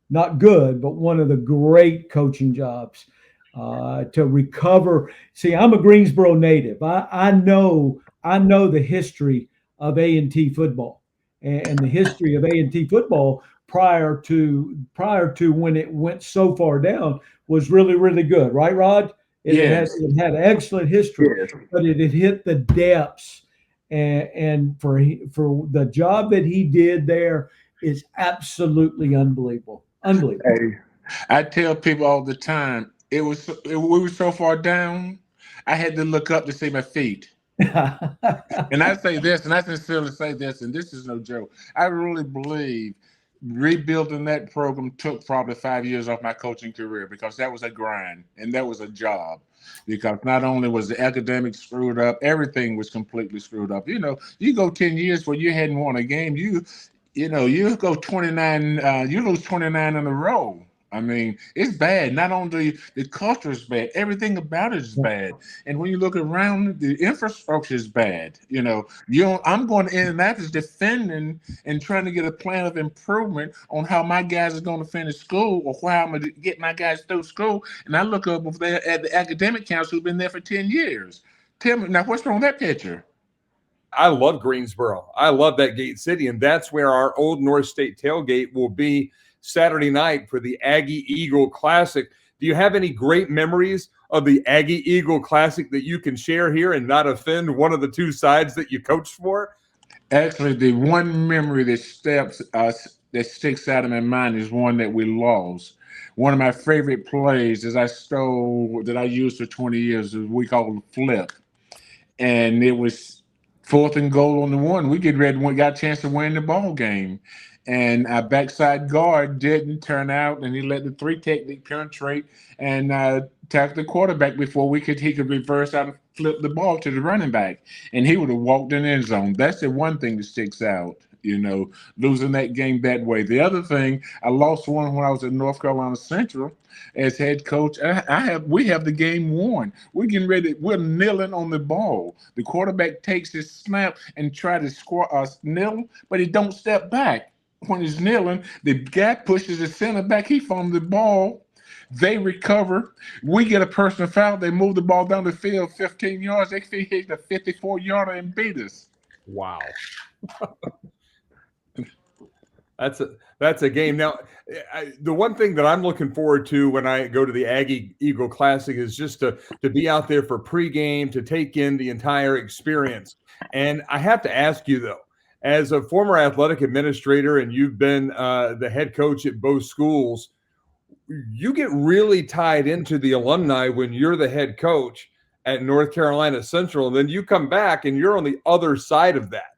not good, but one of the great coaching jobs to recover. See, I'm a Greensboro native. I know the history of A&T football and the history of A&T football prior to when it went so far down was really good, right, Rod? It had excellent history, but it had hit the depths, and for the job that he did there is absolutely unbelievable. Hey, I tell people all the time, we were so far down, I had to look up to see my feet. And I say this, and I sincerely say this, and this is no joke. I really believe rebuilding that program took probably 5 years off my coaching career because that was a grind and that was a job. Because not only was the academics screwed up, everything was completely screwed up. You know, you go 10 years where you hadn't won a game, you go 29, you lose 29 in a row. I mean, it's bad. Not only the culture is bad, everything about it is bad. And when you look around, the infrastructure is bad. You know, I'm going to Indianapolis defending and trying to get a plan of improvement on how my guys are going to finish school or how I'm going to get my guys through school. And I look up over there at the academic council who've been there for 10 years. Tell me, now what's wrong with that picture? I love Greensboro. I love that Gate City, and that's where our Old North State tailgate will be Saturday night for the Aggie Eagle Classic. Do you have any great memories of the Aggie Eagle Classic that you can share here and not offend one of the two sides that you coached for? Actually, the one memory that sticks out in my mind is one that we lost. One of my favorite plays that I used for 20 years is we call it flip. And it was 4th and goal on the 1. We got a chance to win the ball game. And our backside guard didn't turn out, and he let the 3 technique penetrate and tackle the quarterback before he could reverse out and flip the ball to the running back, and he would have walked in the end zone. That's the one thing that sticks out, you know, losing that game that way. The other thing, I lost one when I was at North Carolina Central as head coach. We have the game won. We're getting ready. We're kneeling on the ball. The quarterback takes his snap and try to score us kneel, but he don't step back. When he's kneeling, the guy pushes the center back. He fumbled the ball. They recover. We get a personal foul. They move the ball down the field 15 yards. They hit the 54-yarder and beat us. Wow. That's a game. Now, the one thing that I'm looking forward to when I go to the Aggie Eagle Classic is just to be out there for pregame, to take in the entire experience. And I have to ask you, though, as a former athletic administrator, and you've been the head coach at both schools, you get really tied into the alumni when you're the head coach at North Carolina Central, and then you come back and you're on the other side of that.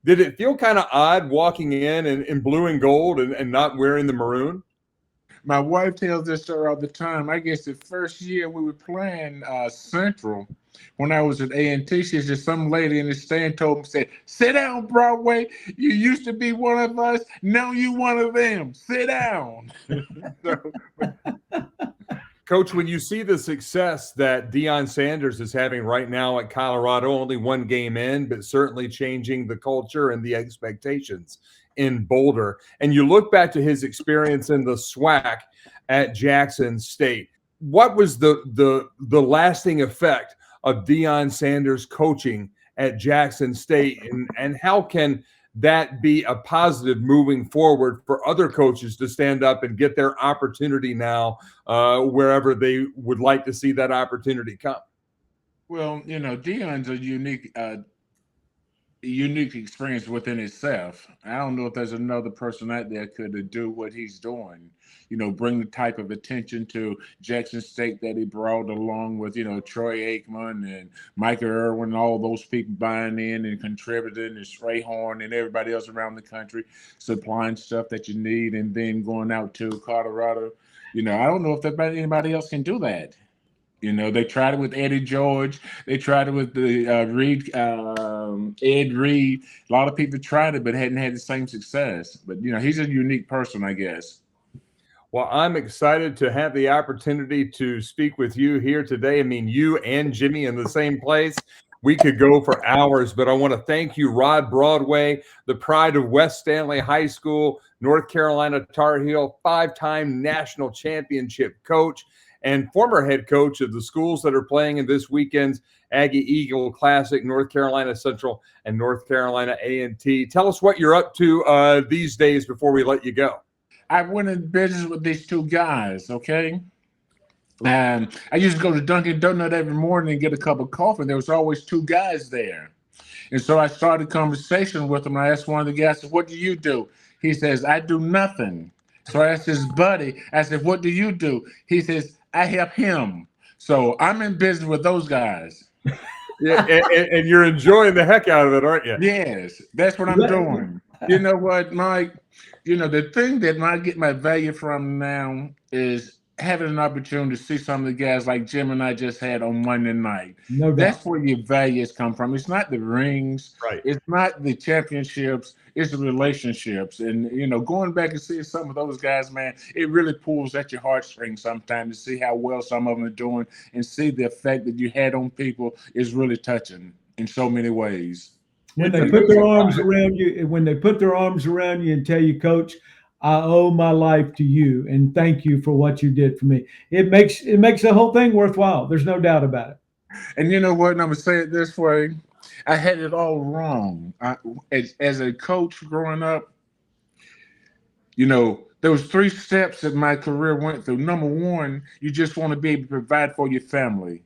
Did it feel kind of odd walking in blue and gold and not wearing the maroon? My wife tells this story all the time. I guess the first year we were playing Central, when I was at A&T, she said some lady in the stand told me, said, "Sit down, Broadway. You used to be one of us. Now you one of them. Sit down." Coach, when you see the success that Deion Sanders is having right now at Colorado, only one game in, but certainly changing the culture and the expectations in Boulder, and you look back to his experience in the SWAC at Jackson State, what was the lasting effect of Deion Sanders coaching at Jackson State, and how can that be a positive moving forward for other coaches to stand up and get their opportunity now wherever they would like to see that opportunity come? Well, Deion's a unique experience within itself. I don't know if there's another person out there could do what he's doing. Bring the type of attention to Jackson State that he brought, along with, Troy Aikman and Micah Irwin, and all those people buying in and contributing, and Stray Horn and everybody else around the country supplying stuff that you need, and then going out to Colorado. I don't know if anybody else can do that. They tried it with Eddie George. They tried it with the Ed Reed. A lot of people tried it, but hadn't had the same success. But, he's a unique person, I guess. Well, I'm excited to have the opportunity to speak with you here today. I mean, you and Jimmy in the same place. We could go for hours, but I want to thank you, Rod Broadway, the pride of West Stanley High School, North Carolina Tar Heel, 5-time national championship coach, and former head coach of the schools that are playing in this weekend's Aggie Eagle Classic, North Carolina Central and North Carolina A&T. Tell us what you're up to these days before we let you go. I went in business with these two guys, okay? And I used to go to Dunkin' Donut every morning and get a cup of coffee. There was always two guys there. And so I started a conversation with him. I asked one of the guys, "What do you do?" He says, "I do nothing." So I asked his buddy, I said, "What do you do?" He says, "I help him." So I'm in business with those guys. Yeah, and you're enjoying the heck out of it, aren't you? Yes, that's what I'm doing. You know what, Mike? The thing that I get my value from now is having an opportunity to see some of the guys like Jim and I just had on Monday night. No doubt. That's where your values come from. It's not the rings. Right. It's not the championships. It's the relationships. And, going back and seeing some of those guys, man, it really pulls at your heartstrings sometimes to see how well some of them are doing, and see the effect that you had on people is really touching in so many ways. When they put their arms around you, and tell you, "Coach, I owe my life to you, and thank you for what you did for me," it makes the whole thing worthwhile. There's no doubt about it. And you know what? And I'm gonna say it this way: I had it all wrong. As a coach growing up, there was 3 steps that my career went through. Number one, you just want to be able to provide for your family.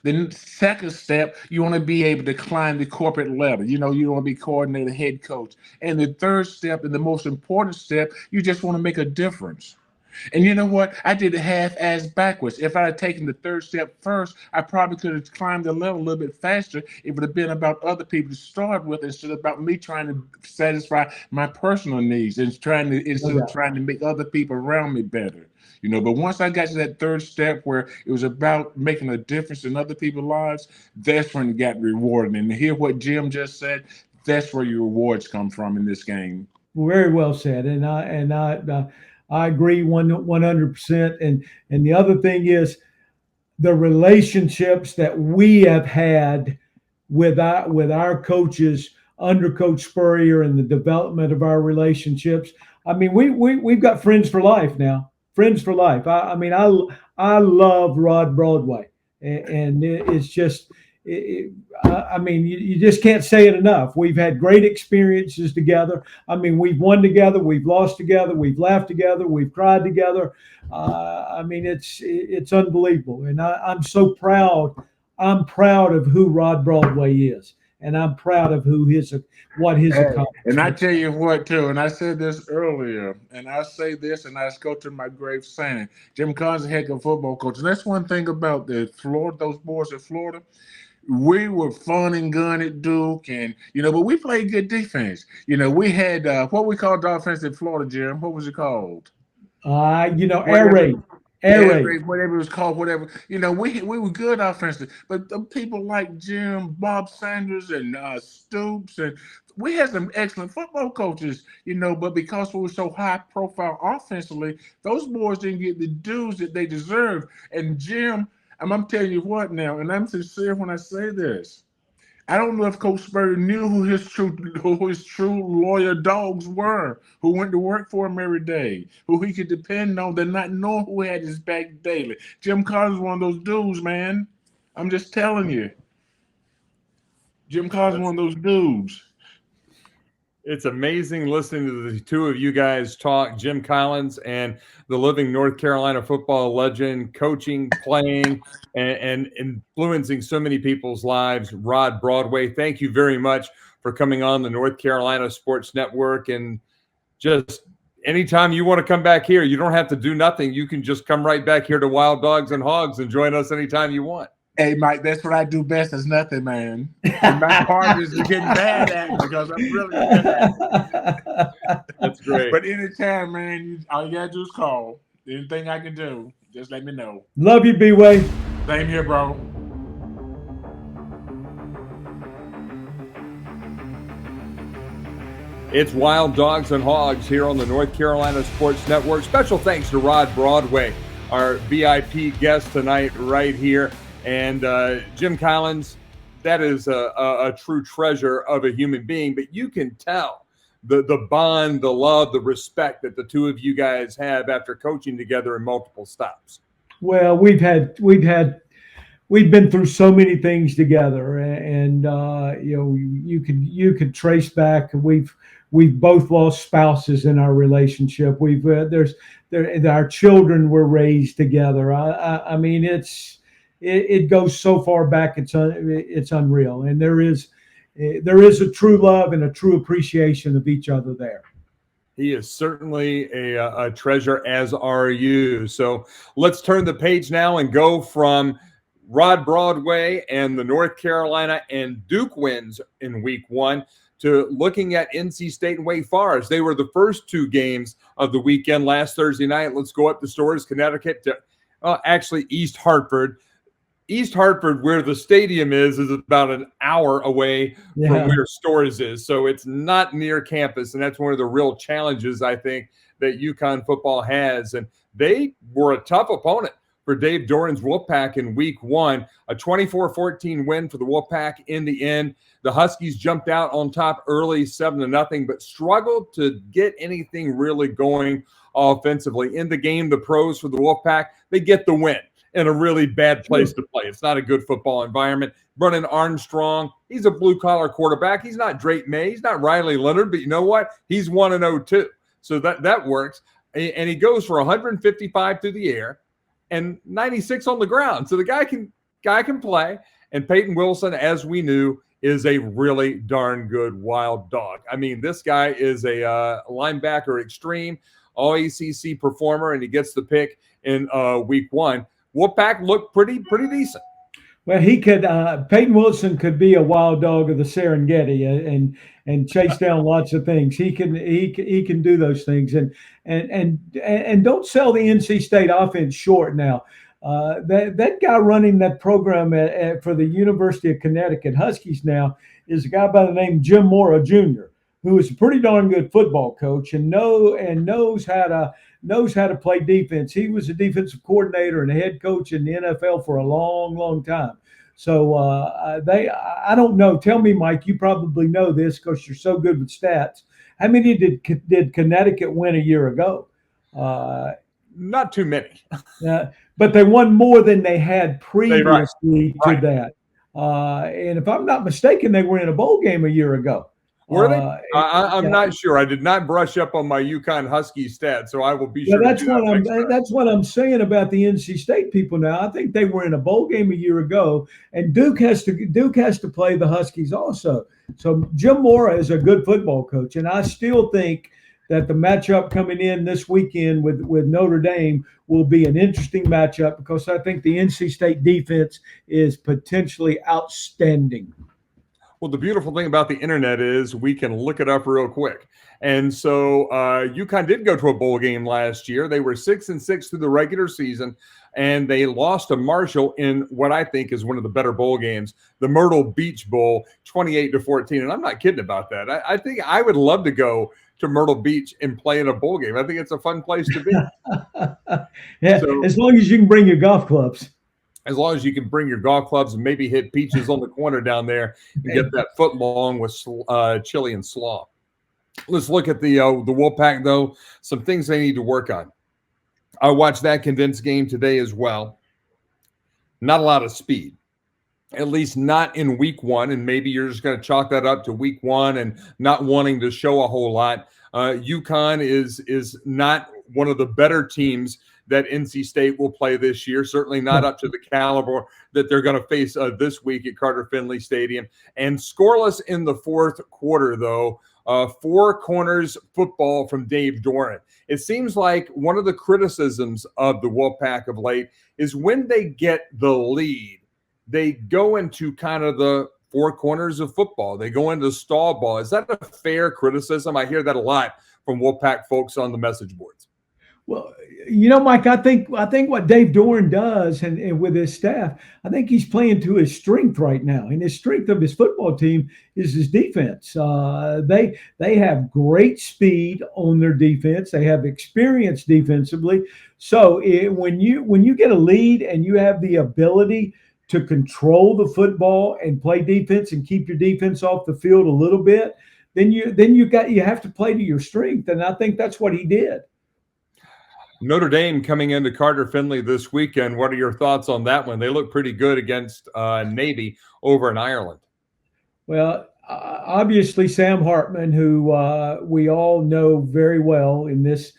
The second step, you want to be able to climb the corporate ladder. You want to be coordinator, head coach. And the third step, and the most important step, you just want to make a difference. And you know what? I did it half-ass backwards. If I had taken the third step first, I probably could have climbed the level a little bit faster. It would have been about other people to start with, instead of about me trying to satisfy my personal needs, and instead of trying to make other people around me better. But once I got to that third step where it was about making a difference in other people's lives, that's when it got rewarding. And to hear what Jim just said, that's where your rewards come from in this game. Very well said, and I agree 100%. And the other thing is the relationships that we have had with our coaches under Coach Spurrier, and the development of our relationships. I mean, we've got friends for life now. Friends for life. I love Rod Broadway, and it's I mean, you just can't say it enough. We've had great experiences together. I mean, we've won together, we've lost together, we've laughed together, we've cried together. I mean, it's unbelievable, and I'm so proud. I'm proud of who Rod Broadway is, and I'm proud of what his accomplishments. And I tell you what, too, and I said this earlier, and I say this, and I go to my grave saying it. Jim Collins is a heck of a football coach, and that's one thing about those boys at Florida. We were fun and gun at Duke, and but we played good defense. We had what we called offense in Florida, Jim. What was it called? Air raid. Whatever it was called, whatever. We were good offensively, but the people like Jim, Bob Sanders, and Stoops, and we had some excellent football coaches, but because we were so high profile offensively, those boys didn't get the dues that they deserved. And Jim, I'm telling you what now, and I'm sincere when I say this. I don't know if Coach Spurrier knew who his true loyal dogs were, who went to work for him every day, who he could depend on, than not knowing who had his back daily. Jim Collins is one of those dudes, man. I'm just telling you. Jim Collins is one of those dudes. It's amazing listening to the two of you guys talk. Jim Collins and the living North Carolina football legend, coaching, playing, and influencing so many people's lives. Rod Broadway, thank you very much for coming on the North Carolina Sports Network. And just anytime you want to come back here, you don't have to do nothing. You can just come right back here to Wild Dogs and Hogs and join us anytime you want. Hey, Mike, that's what I do best is nothing, man. And my part is getting bad at it because I'm really good at it. That's great. But anytime, man, all you got to do is call. Anything I can do, just let me know. Love you, B-Way. Same here, bro. It's Wild Dogs and Hogs here on the North Carolina Sports Network. Special thanks to Rod Broadway, our VIP guest tonight right here. And Jim Collins, that is a true treasure of a human being. But you can tell the bond, the love, the respect that the two of you guys have after coaching together in multiple stops. Well, we've been through so many things together, and you could trace back. We've both lost spouses in our relationship. Our children were raised together. I mean, it goes so far back, it's unreal. And there is a true love and a true appreciation of each other there. He is certainly a treasure, as are you. So let's turn the page now and go from Rod Broadway and the North Carolina and Duke wins in week one to looking at NC State and Wake Forest. They were the first two games of the weekend last Thursday night. Let's go up to Storrs, Connecticut to actually East Hartford. East Hartford, where the stadium is about an hour away from where Storrs is. So it's not near campus, and that's one of the real challenges, I think, that UConn football has. And they were a tough opponent for Dave Doran's Wolfpack in week one, a 24-14 win for the Wolfpack in the end. The Huskies jumped out on top early, 7-0, but struggled to get anything really going offensively. In the game, the pros for the Wolfpack, they get the win in a really bad place to play. It's not a good football environment. Brennan Armstrong, he's a blue-collar quarterback. He's not Drake May. He's not Riley Leonard, but you know what? He's 1-0 too. So that works. And he goes for 155 through the air and 96 on the ground. So the guy can play. And Peyton Wilson, as we knew, is a really darn good wild dog. I mean, this guy is a linebacker extreme, all-ACC performer, and he gets the pick in week one. Wolfpack looked pretty decent. Well, he could. Peyton Wilson could be a wild dog of the Serengeti and chase down lots of things. He can do those things. And don't sell the NC State offense short now. That guy running that program for the University of Connecticut Huskies now is a guy by the name Jim Mora Jr., who is a pretty darn good football coach and knows how to play defense. He was a defensive coordinator and a head coach in the NFL for a long, long time. So I don't know. Tell me, Mike, you probably know this because you're so good with stats. How many did Connecticut win a year ago? Not too many. But they won more than they had previously to that. And if I'm not mistaken, they were in a bowl game a year ago. Were they? I'm not sure. I did not brush up on my UConn Huskies stats, so I will be sure. That's what I'm saying about the NC State people now. I think they were in a bowl game a year ago, and Duke has to play the Huskies also. So Jim Mora is a good football coach, and I still think that the matchup coming in this weekend with Notre Dame will be an interesting matchup because I think the NC State defense is potentially outstanding. Well, the beautiful thing about the internet is we can look it up real quick. And so UConn did go to a bowl game last year. They were 6-6 through the regular season, and they lost to Marshall in what I think is one of the better bowl games, the Myrtle Beach Bowl, 28-14. And I'm not kidding about that. I think I would love to go to Myrtle Beach and play in a bowl game. I think it's a fun place to be. Yeah, so, as long as you can bring your golf clubs. As long as you can bring your golf clubs and maybe hit Peaches on the corner down there and get that foot long with chili and slaw. Let's look at the Wolfpack, though. Some things they need to work on. I watched that condensed game today as well. Not a lot of speed, at least not in week one. And maybe you're just going to chalk that up to week one and not wanting to show a whole lot. UConn is not one of the better teams that NC State will play this year, certainly not up to the caliber that they're going to face this week at Carter Finley Stadium. And scoreless in the fourth quarter, though, four corners football from Dave Doran. It seems like one of the criticisms of the Wolfpack of late is when they get the lead, they go into kind of the four corners of football. They go into stall ball. Is that a fair criticism? I hear that a lot from Wolfpack folks on the message boards. Well, you know, Mike, I think what Dave Doran does and with his staff, I think he's playing to his strength right now. And his strength of his football team is his defense. They have great speed on their defense. They have experience defensively. So when you get a lead and you have the ability to control the football and play defense and keep your defense off the field a little bit, then you have to play to your strength. And I think that's what he did. Notre Dame coming into Carter Finley this weekend. What are your thoughts on that one? They look pretty good against Navy over in Ireland. Well, obviously Sam Hartman, who we all know very well in this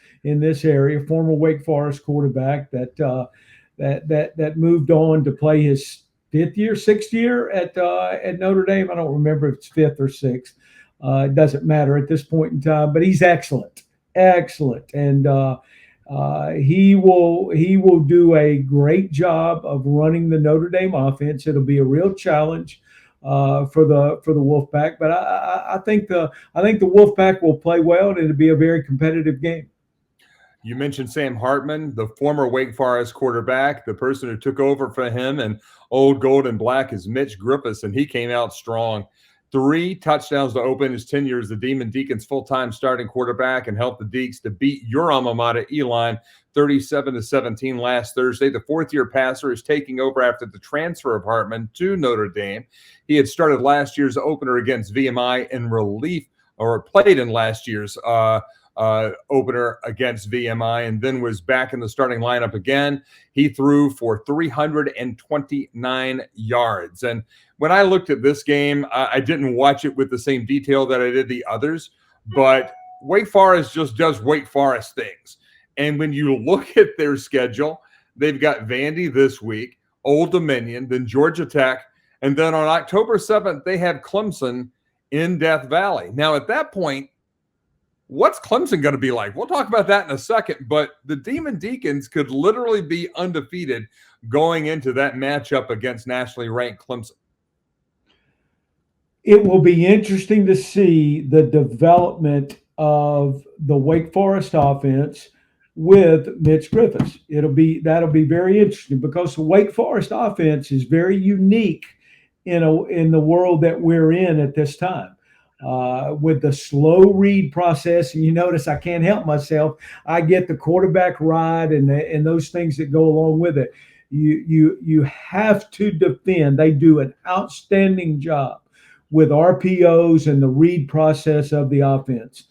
area, former Wake Forest quarterback that moved on to play his sixth year at Notre Dame. I don't remember if it's fifth or sixth. It doesn't matter at this point in time, but he's excellent, and he will do a great job of running the Notre Dame offense. It'll be a real challenge for the Wolfpack, but I think the Wolfpack will play well, and it'll be a very competitive game. You mentioned Sam Hartman, the former Wake Forest quarterback. The person who took over for him and old gold and black is Mitch Griffiths, and he came out strong. 3 touchdowns to open his tenure as the Demon Deacons full-time starting quarterback and helped the Deacs to beat your alma mater, Elon, 37-17 last Thursday. The fourth-year passer is taking over after the transfer of Hartman to Notre Dame. He had started last year's opener against VMI in relief, or played in last year's opener against VMI, and then was back in the starting lineup again. He threw for 329 yards. And when I looked at this game, I didn't watch it with the same detail that I did the others, but Wake Forest just does Wake Forest things. And when you look at their schedule, they've got Vandy this week, Old Dominion, then Georgia Tech, and then on October 7th, they have Clemson in Death Valley. Now, at that point, what's Clemson going to be like? We'll talk about that in a second, but the Demon Deacons could literally be undefeated going into that matchup against nationally ranked Clemson. It will be interesting to see the development of the Wake Forest offense with Mitch Griffiths. That'll be very interesting because the Wake Forest offense is very unique in the world that we're in at this time. With the slow read process, and you notice I can't help myself. I get the quarterback ride and those things that go along with it. You have to defend. They do an outstanding job with RPOs and the read process of the offense.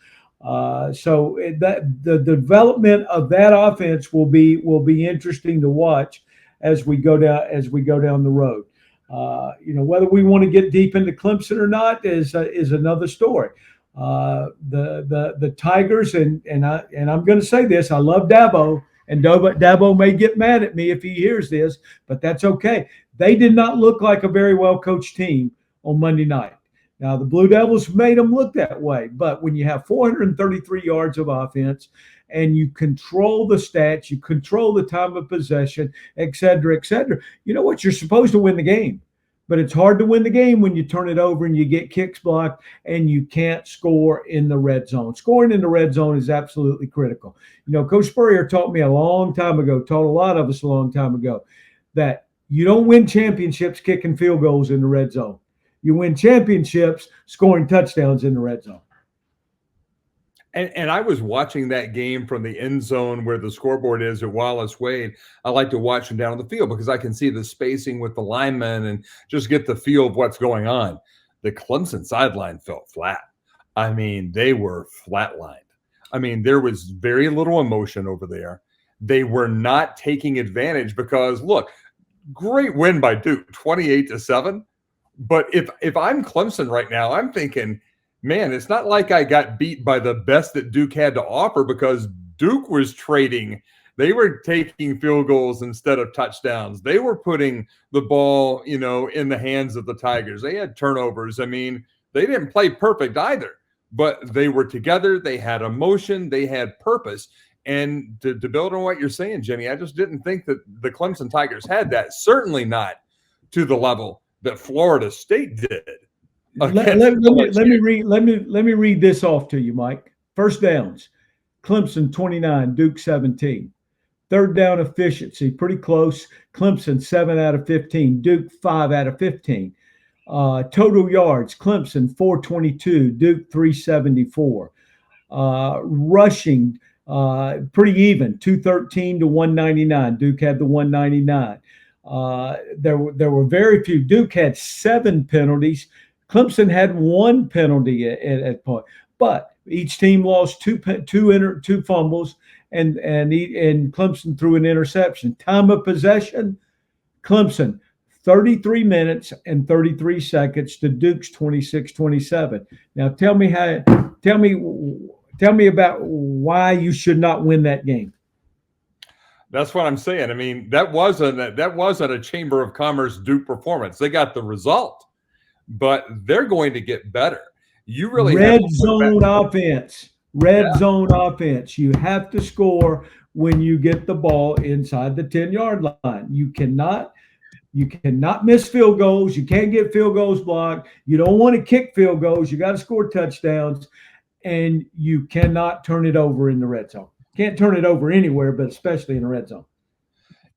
So that the development of that offense will be interesting to watch as we go down the road. Whether we want to get deep into Clemson or not is another story. The Tigers, and I'm going to say this, I love Dabo, and Dabo may get mad at me if he hears this, but that's okay. They did not look like a very well coached team on Monday night. Now, the Blue Devils made them look that way, but when you have 433 yards of offense and you control the stats, you control the time of possession, et cetera, you know what? You're supposed to win the game, but it's hard to win the game when you turn it over and you get kicks blocked and you can't score in the red zone. Scoring in the red zone is absolutely critical. Coach Spurrier taught me a long time ago, taught a lot of us a long time ago, that you don't win championships kicking field goals in the red zone. You win championships scoring touchdowns in the red zone. And I was watching that game from the end zone where the scoreboard is at Wallace Wade. I like to watch them down on the field because I can see the spacing with the linemen and just get the feel of what's going on. The Clemson sideline felt flat. I mean, they were flatlined. I mean, there was very little emotion over there. They were not taking advantage because, look, great win by Duke, 28-7. But if I'm Clemson right now, I'm thinking, man, it's not like I got beat by the best that Duke had to offer because Duke was trading. They were taking field goals instead of touchdowns. They were putting the ball, in the hands of the Tigers. They had turnovers. I mean, they didn't play perfect either, but they were together. They had emotion. They had purpose. And to build on what you're saying, Jimmy, I just didn't think that the Clemson Tigers had that. Certainly not to the level that Florida State did. Let me read this off to you, Mike. First downs, Clemson 29, Duke 17. Third down efficiency, pretty close. Clemson 7 out of 15, Duke 5 out of 15. Total yards, Clemson 422, Duke 374. Rushing, pretty even, 213 to 199. Duke had the 199. There were very few. Duke had 7 penalties. Clemson had 1 penalty at point, but each team lost two fumbles, and Clemson threw an interception. Time of possession, Clemson 33 minutes and 33 seconds to Duke's 26-27. Now tell me about why you should not win that game. That's what I'm saying. I mean, that wasn't a Chamber of Commerce Duke performance. They got the result, but they're going to get better. You really red zone offense. Zone offense. You have to score when you get the ball inside the 10-yard line. You cannot miss field goals. You can't get field goals blocked. You don't want to kick field goals. You got to score touchdowns, and you cannot turn it over in the red zone. Can't turn it over anywhere, but especially in the red zone.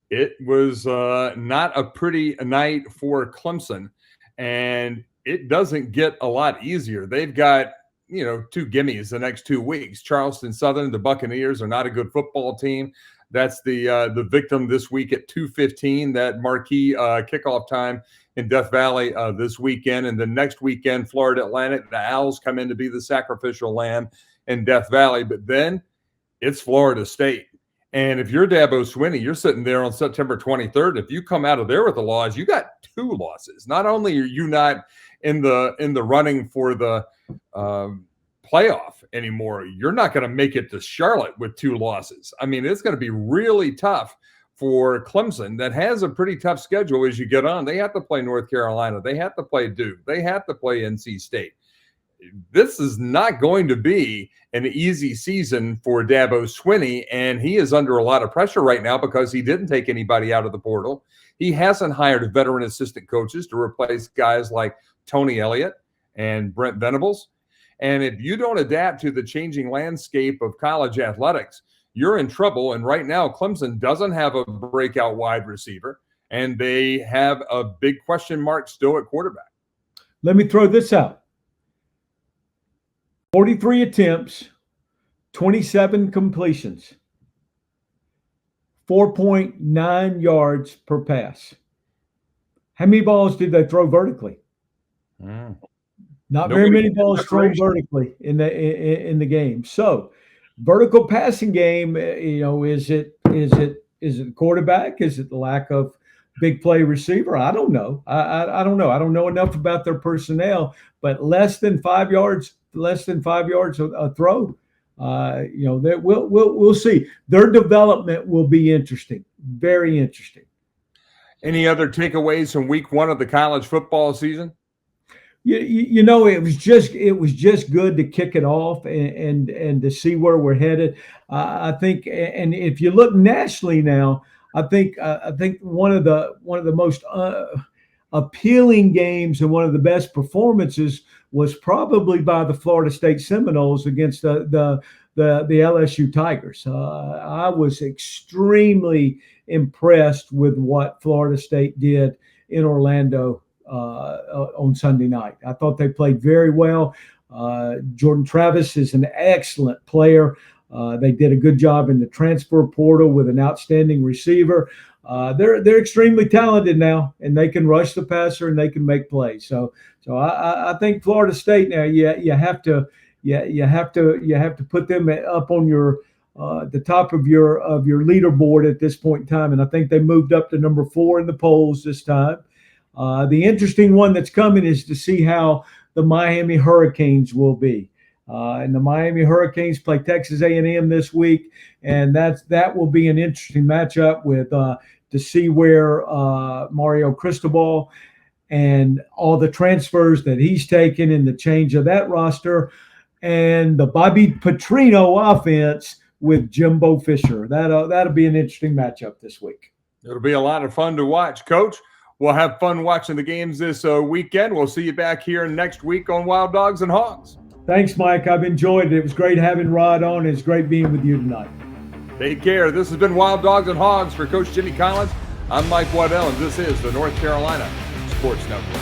It was not a pretty night for Clemson, and it doesn't get a lot easier. They've got, 2 gimmies the next 2 weeks. Charleston Southern, the Buccaneers, are not a good football team. That's the victim this week at 2:15, that marquee kickoff time in Death Valley this weekend. And then next weekend, Florida Atlantic, the Owls come in to be the sacrificial lamb in Death Valley. But then it's Florida State. And if you're Dabo Swinney, you're sitting there on September 23rd. If you come out of there with a loss, you got 2 losses. Not only are you not in the running for the playoff anymore, you're not going to make it to Charlotte with 2 losses. I mean, it's going to be really tough for Clemson that has a pretty tough schedule as you get on. They have to play North Carolina. They have to play Duke. They have to play NC State. This is not going to be an easy season for Dabo Swinney, and he is under a lot of pressure right now because he didn't take anybody out of the portal. He hasn't hired veteran assistant coaches to replace guys like Tony Elliott and Brent Venables. And if you don't adapt to the changing landscape of college athletics, you're in trouble. And right now, Clemson doesn't have a breakout wide receiver, and they have a big question mark still at quarterback. Let me throw this out. 43 attempts, 27 completions, 4.9 yards per pass. How many balls did they throw vertically? Not very many balls thrown vertically in the game. So, vertical passing game, is it the quarterback? Is it the lack of big play receiver. I don't know. I don't know. I don't know enough about their personnel, but less than 5 yards a throw. That we'll see. Their development will be interesting, very interesting. Any other takeaways from week 1 of the college football season? It was just good to kick it off and to see where we're headed. I think, and if you look nationally now, I think one of the most appealing games and one of the best performances was probably by the Florida State Seminoles against the LSU Tigers. I was extremely impressed with what Florida State did in Orlando on Sunday night. I thought they played very well. Jordan Travis is an excellent player. They did a good job in the transfer portal with an outstanding receiver. They're extremely talented now, and they can rush the passer and they can make plays. So I think Florida State now, you have to put them up on your the top of your leaderboard at this point in time. And I think they moved up to number 4 in the polls this time. The interesting one that's coming is to see how the Miami Hurricanes will be. And the Miami Hurricanes play Texas A&M this week, and that will be an interesting matchup with to see where Mario Cristobal and all the transfers that he's taken and the change of that roster, and the Bobby Petrino offense with Jimbo Fisher. That'll be an interesting matchup this week. It'll be a lot of fun to watch, Coach. We'll have fun watching the games this weekend. We'll see you back here next week on Wild Dogs and Hogs. Thanks, Mike. I've enjoyed it. It was great having Rod on. It's great being with you tonight. Take care. This has been Wild Dogs and Hogs for Coach Jimmy Collins. I'm Mike Waddell, and this is the North Carolina Sports Network.